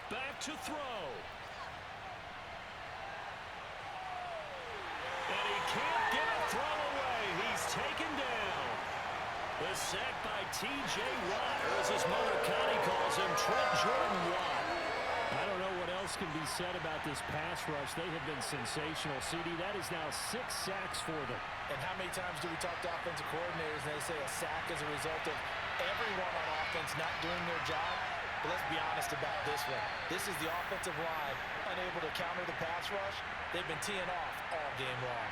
S7: Back to throw. And he can't get a throw away. He's taken down. The sack by T.J. Watt, or as his mother Connie calls him, Trent Jordan Watt.
S2: I don't know what else can be said about this pass rush. They have been sensational. CD, that is now 6 sacks for them.
S4: And how many times do we talk to offensive coordinators and they say a sack is a result of everyone on offense not doing their job? But let's be honest about this one. This is the offensive line unable to counter the pass rush. They've been teeing off all game long.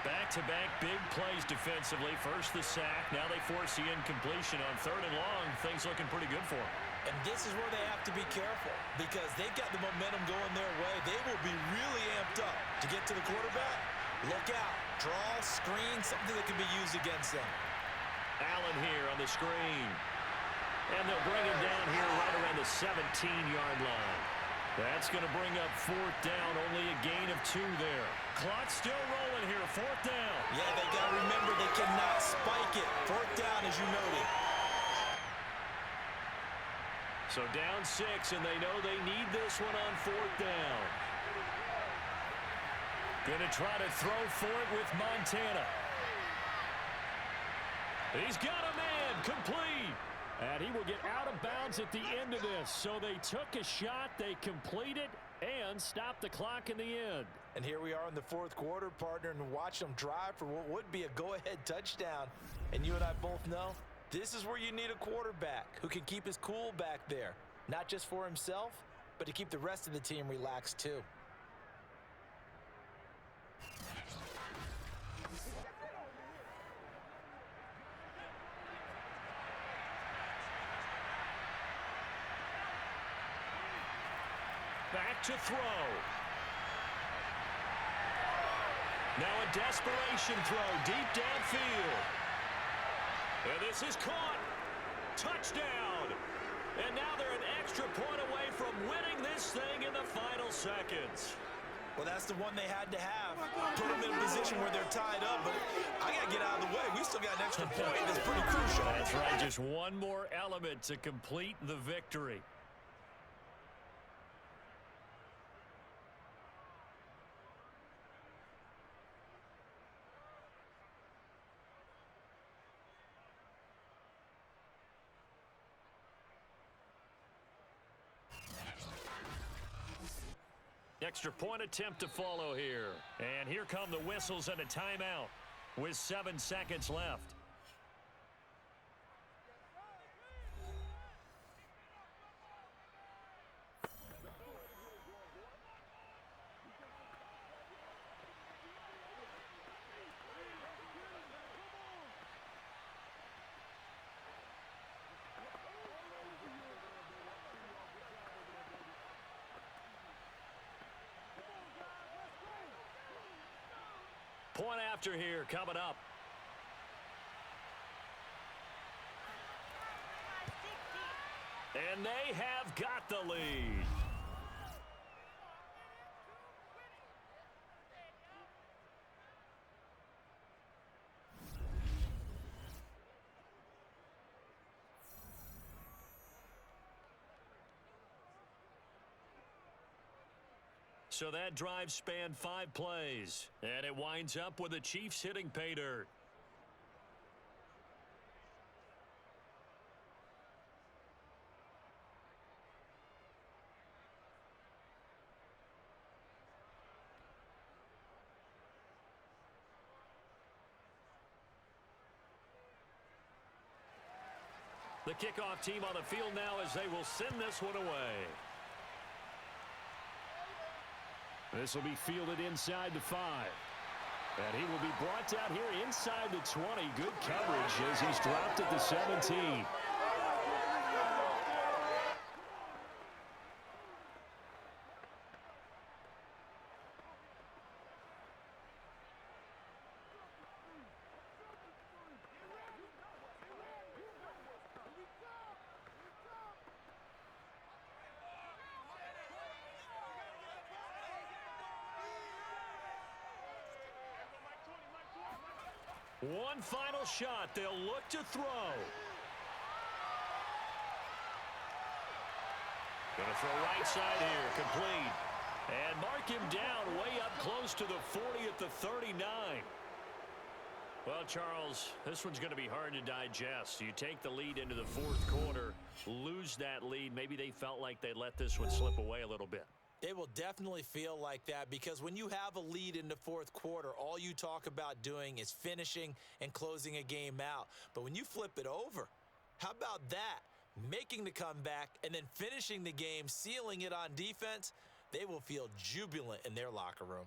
S7: Back-to-back big plays defensively. First the sack. Now they force the incompletion on 3rd and long. Things looking pretty good for them.
S3: And this is where they have to be careful because they've got the momentum going their way. They will be really amped up to get to the quarterback. Look out. Draw, screen, something that can be used against them.
S7: Allen here on the screen. And they'll bring him down here right around the 17-yard line. That's going to bring up 4th down. Only a gain of 2 there. Clock still rolling here. 4th down.
S3: Yeah, they got to remember they cannot spike it. 4th down, as you noted.
S7: So down 6, and they know they need this one on 4th down. Going to try to throw for it with Montana. He's got a man. Complete.
S2: And he will get out of bounds at the end of this. So they took a shot, they completed, and stopped the clock in the end.
S3: And here we are in the 4th quarter, partner, and watch them drive for what would be a go-ahead touchdown. And you and I both know this is where you need a quarterback who can keep his cool back there. Not just for himself, but to keep the rest of the team relaxed too.
S7: to throw. Now a desperation throw deep downfield. And this is caught. Touchdown. And now they're an extra point away from winning this thing in the final seconds.
S3: Well, that's the one they had to have. Put them in a position where they're tied up, but I got to get out of the way. We still got an extra point that's pretty crucial.
S7: That's right, just one more element to complete the victory. Extra point attempt to follow here. And here come the whistles and a timeout with 7 seconds left. Point after here coming up. And they have got the lead. So that drive spanned 5 plays, and it winds up with the Chiefs hitting pay dirt. The kickoff team on the field now as they will send this one away. This will be fielded inside the 5. And he will be brought down here inside the 20. Good coverage as he's dropped at the 17. One final shot. They'll look to throw. Going to throw right side here. Complete. And mark him down way up close to the 40 at the 39. Well, Charles, this one's going to be hard to digest. You take the lead into the 4th quarter, lose that lead. Maybe they felt like they let this one slip away a little bit.
S3: They will definitely feel like that because when you have a lead in the 4th quarter, all you talk about doing is finishing and closing a game out. But when you flip it over, how about that? Making the comeback and then finishing the game, sealing it on defense, they will feel jubilant in their locker room.